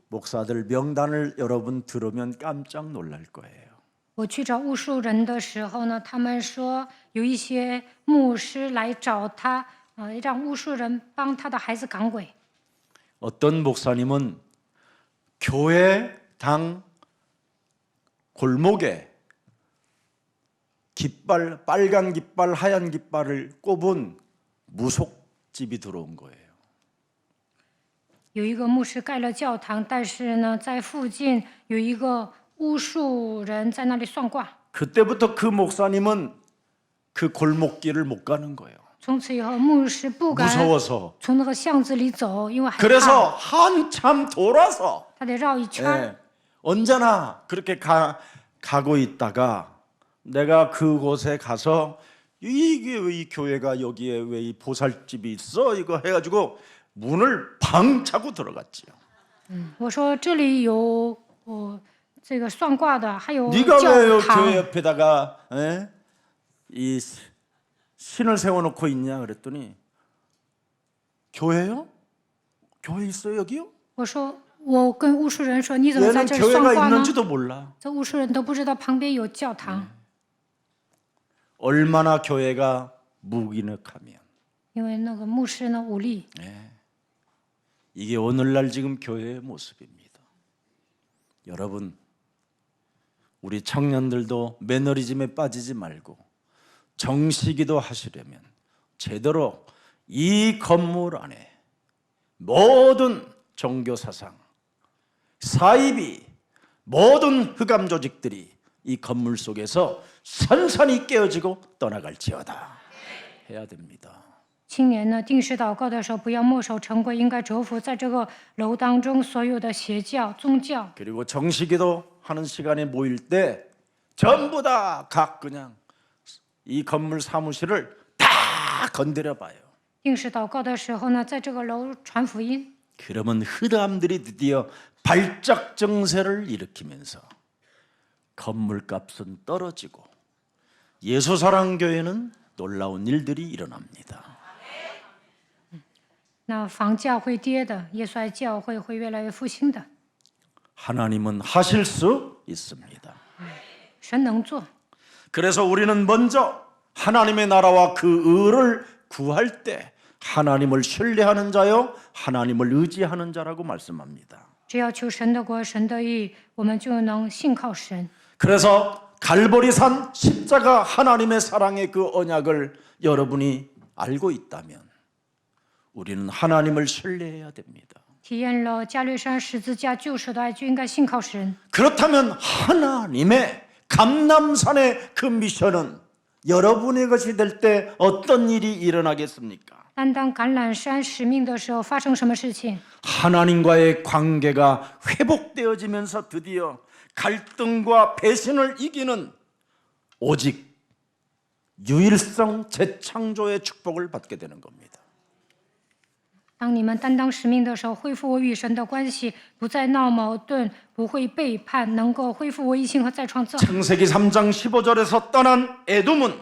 목사들 명단을 여러분 들으면 깜짝 놀랄 거예요. 我去找巫术人的时候呢，他们说有一些牧师来找他，让巫术人帮他的孩子赶鬼。 어떤 목사님은 교회당 골목에 깃발, 빨간 깃발, 하얀 깃발을 꼽은 무속집이 들어온 거예요. 有一个牧师盖了教堂，但是呢，在附近有一个巫术人在那里算卦。 그때부터 그 목사님은 그 골목길을 못 가는 거예요. 从此以后，牧师不敢 무서워서. 从那个巷子里走，因为害 그래서 怕， 한참 돌아서 他得绕一圈。 언제나 그렇게 가고 있다가 내가 그곳에 가서 이게 왜 이 교회가 여기에 왜 이 보살집이 있어? 이거 해가지고 문을 방 차고 들어갔지요. 我说这里有这个算卦的，还有 네가 왜 教 교회 堂。 옆에다가 이 신을 세워놓고 있냐 그랬더니 교회요? 교회 있어요 여기요? 我说我跟巫术人说，你怎么在 얘는 这里算 교회가 卦呢？ 있는지도 몰라. 这巫术人都不知道旁边有教堂， 얼마나 교회가 무기력하면 因为那个牧师呢无力。 이게 오늘날 지금 교회의 모습입니다. 여러분 우리 청년들도 매너리즘에 빠지지 말고 정시기도 하시려면 제대로 이 건물 안에 모든 종교 사상, 사이비, 모든 흑암 조직들이 이 건물 속에서 산산이 깨어지고 떠나갈지어다 해야 됩니다. 青年呢，定时祷告的时候，不要墨守成规，应该折服在这个楼当中所有的邪教、宗教。 그리고 정식기도 하는 시간에 모일 때 전부 다 각 그냥 이 건물 사무실을 다 건드려 봐요. 定时祷告的时候呢，在这个楼传福音， 그러면 흐담들이 드디어 발작 정세를 일으키면서 건물값은 떨어지고 예수사랑교회는 놀라운 일들이 일어납니다. 那房价会跌的，耶稣爱教会会越来越复兴的。 하나님은 하실 수 있습니다. 神能做， 그래서 우리는 먼저 하나님의 나라와 그 의를 구할 때 하나님을 신뢰하는 자요 하나님을 의지하는 자라고 말씀합니다. 只要求神的国、神的义，我们就能信靠神。 그래서 갈보리산 십자가 하나님의 사랑의 그 언약을 여러분이 알고 있다면 우리는 하나님을 신뢰해야 됩니다. 体验了加略山十字架救赎的爱，就应该信靠神。 그렇다면 하나님의 감람산의 그 미션은 여러분의 것이 될 때 어떤 일이 일어나겠습니까? 但当橄榄山使命的时候，发生什么事情？ 하나님과의 관계가 회복되어지면서 드디어 갈등과 배신을 이기는 오직 유일성 재창조의 축복을 받게 되는 겁니다. 当你们担当使命的时候，恢复我与神的关系，不再闹矛盾，不会背叛，能够恢复我异性和再创造。 창세기 3장 15절에서 떠난 에돔은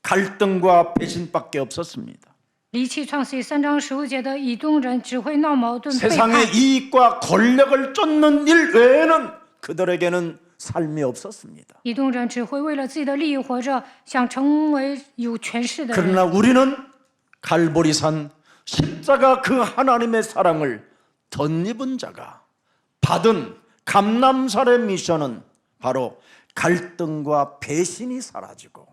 갈등과 배신밖에 없었습니다. 离弃创世记3章15节的以东人只会闹矛盾、背叛。 세상의 이익과 권력을 쫓는 일 외에는 그들에게는 삶이 없었습니다. 以东人只会为了自己的利益活着，想成为有权势的人。 그러나 우리는 갈보리산 십자가 그 하나님의 사랑을 덧입은 자가 받은 감람산의 미션은 바로 갈등과 배신이 사라지고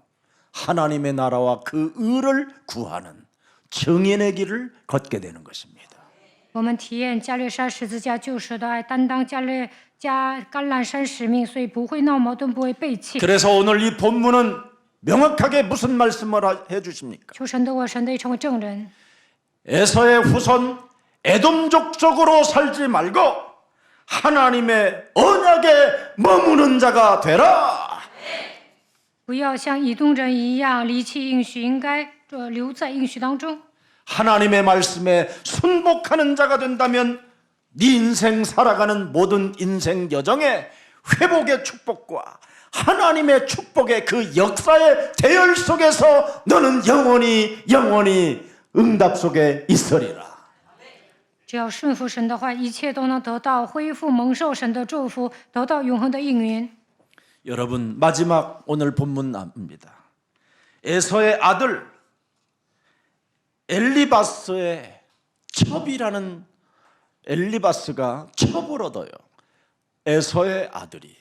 하나님의 나라와 그 의를 구하는 정인의 길을 걷게 되는 것입니다. 我们体验加略山十字架救赎的爱，担当橄榄山使命，所以不会闹矛盾，不会背弃。 그래서 오늘 이 본문은 명확하게 무슨 말씀을 해주십니까? 求神得我神的成为证人。 에서의 후손 에돔족 쪽으로 살지 말고 하나님의 언약에 머무는 자가 되라. 不要像以东人一样离弃应许，应该留在应许当中。 하나님의 말씀에 순복하는 자가 된다면 네 인생 살아가는 모든 인생 여정에 회복의 축복과 하나님의 축복의 그 역사의 대열 속에서 너는 영원히 응답 속에 있으리라. 只要顺服神的话，一切都能得到恢复，蒙受神的祝福，得到永恒的应允。 여러분 마지막 오늘 본문 나옵니다. 에서의 아들 엘리바스의 첩이라는 엘리바스가 첩을 얻어요. 에서의 아들이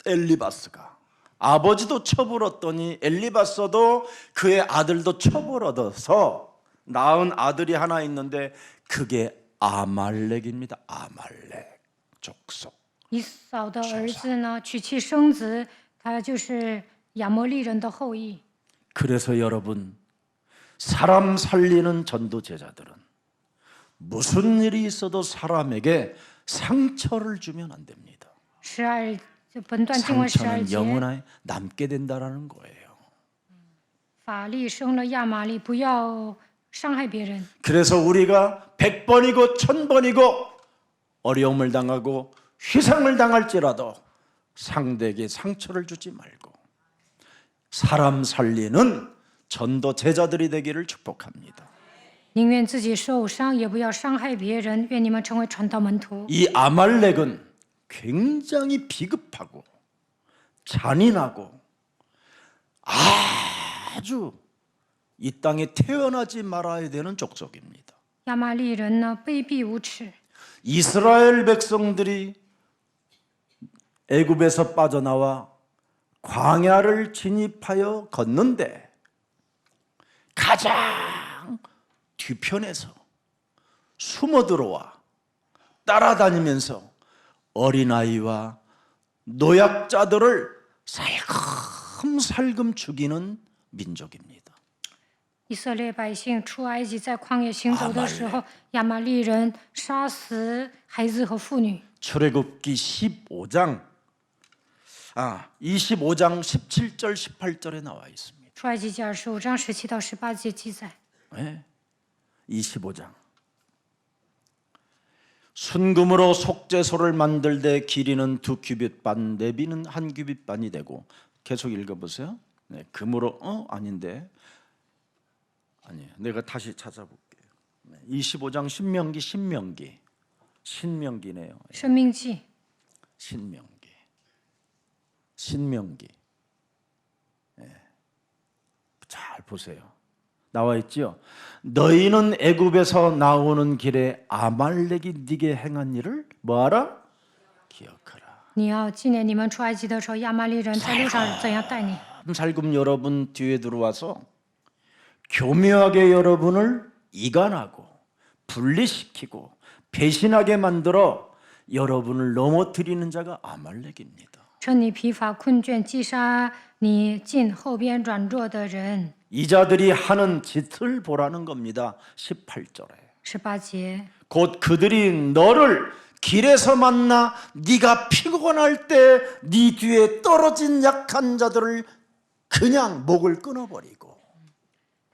엘리바스가 아버지도 첩을 얻더니 엘리바스도 그의 아들도 첩을 얻어서 낳은 아들이 하나 있는데 그게 아말렉입니다. 아말렉 족속. 以扫的儿子呢，娶妻生子，他就是亚摩利人的后裔。 그래서 여러분 사람 살리는 전도 제자들은 무슨 일이 있어도 사람에게 상처를 주면 안 됩니다. 12本段经文12 상처는 节， 영원히 남게 된다라는 거예요. 法力生了亚玛利，不要伤害别人。 그래서 우리가 100번이고 1000번이고 어려움을 당하고 희생을 당할지라도 상대에게 상처를 주지 말고 사람 살리는 전도 제자들이 되기를 축복합니다. 宁愿自己受伤，也不要伤害别人。愿你们成为传道门徒。 이 아말렉은 굉장히 비급하고 잔인하고 아주 이 땅에 태어나지 말아야 되는 족속입니다. 亚玛利人呢，卑鄙无耻。 이스라엘 백성들이 애굽에서 빠져나와 광야를 진입하여 걷는데 가장 뒤편에서 숨어 들어와 따라다니면서 어린아이와 노약자들을 살금살금 죽이는 민족입니다. 以色列百姓出埃及，在旷野行走的时候，亚玛力人杀死孩子和妇女。 출애굽기 25장 17절 18절에 나와 있습니다. 出埃及记25章17到18节记载。 네, 25장. 순금으로 속죄소를 만들되 길이는 2규빗 반, 내비는 1규빗 반이 되고. 계속 읽어보세요. 네, 금으로 아닌데 아니에요. 내가 다시 찾아볼게요. 네, 25장 신명기네요. 生命记 신명기. 네. 잘 보세요. 나와 있죠. 너희는 애굽에서 나오는 길에 아말렉이 네게 행한 일을 뭐하라? 기억하라. 你要纪念你们出埃及的时候，亚玛力人在路上怎样待你。 살금 여러분 뒤에 들어와서 교묘하게 여러분을 이간하고 분리시키고 배신하게 만들어 여러분을 넘어뜨리는 자가 아말렉입니다. 趁你疲乏困倦，击杀你近后边软弱的人。 이 자들이 하는 짓을 보라는 겁니다. 18절에. 18节， 곧 그들이 너를 길에서 만나 네가 피곤할 때 네 뒤에 떨어진 약한 자들을 그냥 목을 끊어버리고.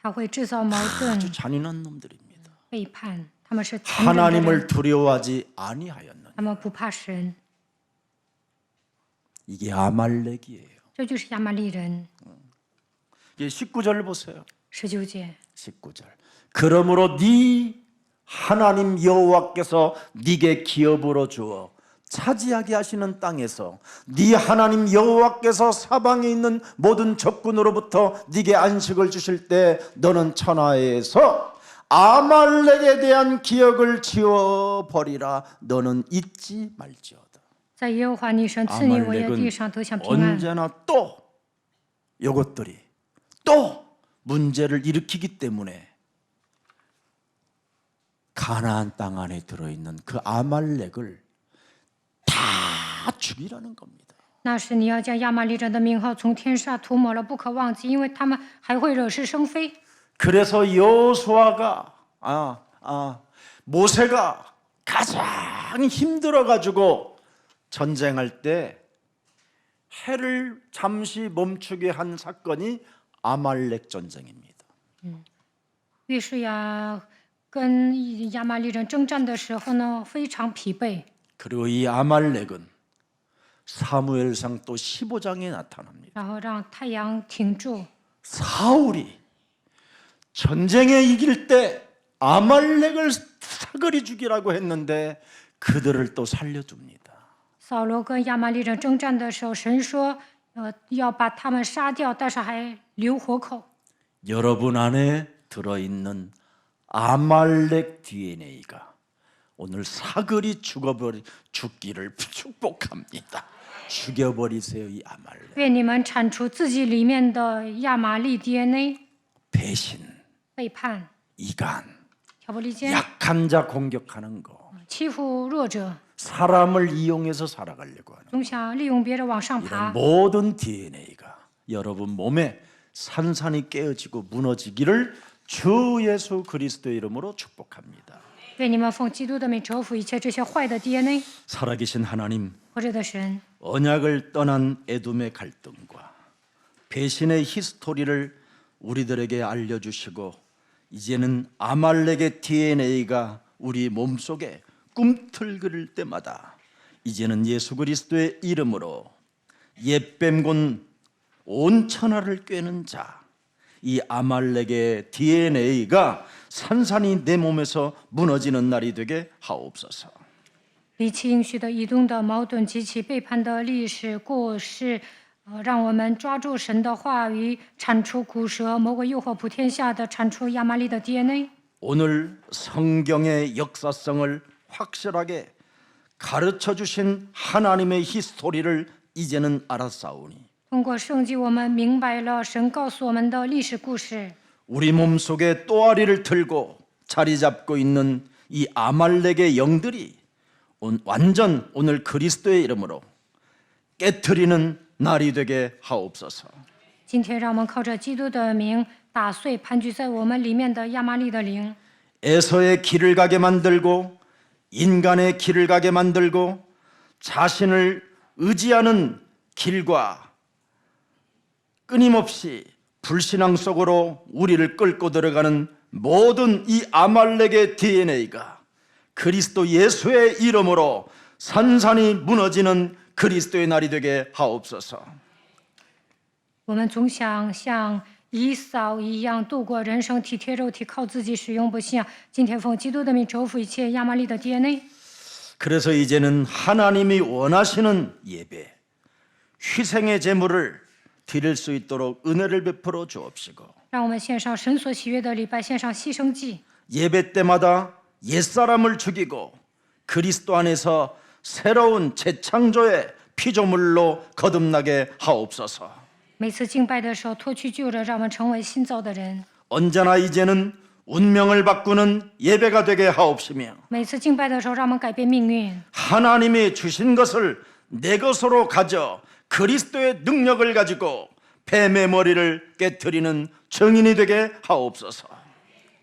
他会制造矛盾、 아주 잔인한 놈들입니다. 背叛，他们是残忍的人， 하나님을 두려워하지 아니하였느냐. 他们不怕神， 이게 아말렉이에요. 这就是亚玛力人。 19절 보세요. 19节， 19절. 그러므로 네 하나님 여호와께서 네게 기업으로 주어 차지하게 하시는 땅에서 네 하나님 여호와께서 사방에 있는 모든 적군으로부터 네게 안식을 주실 때 너는 천하에서 아말렉에 대한 기억을 지워버리라. 너는 잊지 말지어다. 在耶和华你神赐你为业地上得享平安。 언제나 또 이것들이 또 문제를 일으키기 때문에 가나안 땅 안에 들어있는 그 아말렉을 다 죽이라는 겁니다. 那时你要将亚玛力人的名号从天上涂抹了，不可忘记，因为他们还会惹是生非。 그래서 여호수아가 모세가 가장 힘들어 가지고 전쟁할 때 해를 잠시 멈추게 한 사건이 아말렉 전쟁입니다. 约书亚跟亚玛力人征战的时候呢，非常疲惫。 그리고 이 아말렉은 사무엘상 또 15장에 나타납니다. 然后让太阳停住。 사울이 전쟁에 이길 때 아말렉을 사거리 죽이라고 했는데 그들을 또 살려줍니다. 扫罗跟亚玛力人征战的时候，神说，要把他们杀掉，但是还留活口。 여러분 안에 들어있는 아말렉 DNA가 오늘 사거리 죽기를 축복합니다. 죽여버리세요 이 아말렉. 愿你们铲除自己里面的亚玛力 DNA， 배신, 背叛、 이간, 挑拨离间、 약한 자 공격하는 거, 欺负弱者， 사람을 이용해서 살아가려고 하는 总想利用别人往上 이런 爬。 모든 DNA가 여러분 몸에 산산이 깨어지고 무너지기를 주 예수 그리스도의 이름으로 축복합니다. 愿你们奉基督的名折服一切这些坏的 DNA。 살아계신 하나님, 活着的神， 언약을 떠난 에돔의 갈등과 배신의 히스토리를 우리들에게 알려주시고 이제는 아말렉의 DNA가 우리 몸속에 꿈틀거릴 때마다 이제는 예수 그리스도의 이름으로 옛뱀곤 온 천하를 꿰는 자, 이 아말렉의 DNA가 산산이 내 몸에서 무너지는 날이 되게 하옵소서. 离弃应许的以东的矛盾及其背叛的历史故事，让我们抓住神的话语，铲除古蛇，魔鬼诱惑普天下的，铲除亚玛力的 DNA。 오늘 성경의 역사성을 확실하게 가르쳐 주신 하나님의 히스토리를 이제는 알았사오니 通过圣经，我们明白了神告诉我们的历史故事。 우리 몸속에 또아리를 들고 자리 잡고 있는 이 아말렉의 영들이 완전 오늘 그리스도의 이름으로 깨트리는 날이 되게 하옵소서. 今天让我们靠着基督的名打碎盘踞在我们里面的亚玛力的灵， 에서의 길을 가게 만들고 인간의 길을 가게 만들고 자신을 의지하는 길과 끊임없이 불신앙 속으로 우리를 끌고 들어가는 모든 이 아말렉의 DNA가 그리스도 예수의 이름으로 산산이 무너지는 그리스도의 날이 되게 하옵소서. 我们总想像以扫一样度过人生，体贴肉体，靠自己使用不信仰。今天奉基督的名咒诅一切亚玛力的 DNA。 그래서 이제는 하나님이 원하시는 예배, 희생의 제물을 드릴 수 있도록 은혜를 베풀어 주옵시고 让我们献上神所喜悦的礼拜，献上牺牲祭。 예배 때마다 옛사람을 죽이고 그리스도 안에서 새로운 재창조의 피조물로 거듭나게 하옵소서. 每次敬拜的时候，脱去旧人，让我们成为新造的人。 언제나 이제는 운명을 바꾸는 예배가 되게 하옵시며 每次敬拜的时候，让我们改变命运。 하나님이 주신 것을 내 것으로 가져 그리스도의 능력을 가지고 뱀의 머리를 깨트리는 증인이 되게 하옵소서.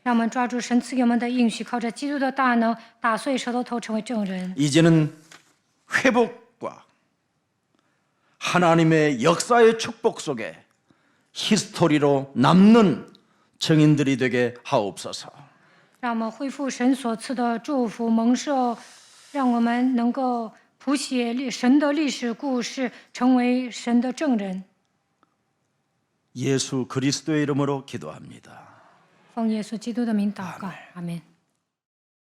让我们抓住神赐给我们的应许，靠着基督的大能，打碎舌头头，成为证人。 이제는 회복과 하나님의 역사의 축복 속에 히스토리로 남는 증인들이 되게 하옵소서. 让我们恢复神所赐的祝福蒙受，让我们能够谱写神的历史故事，成为神的证人。 예수 그리스도의 이름으로 기도합니다. 奉耶稣基督的名祷告，阿门。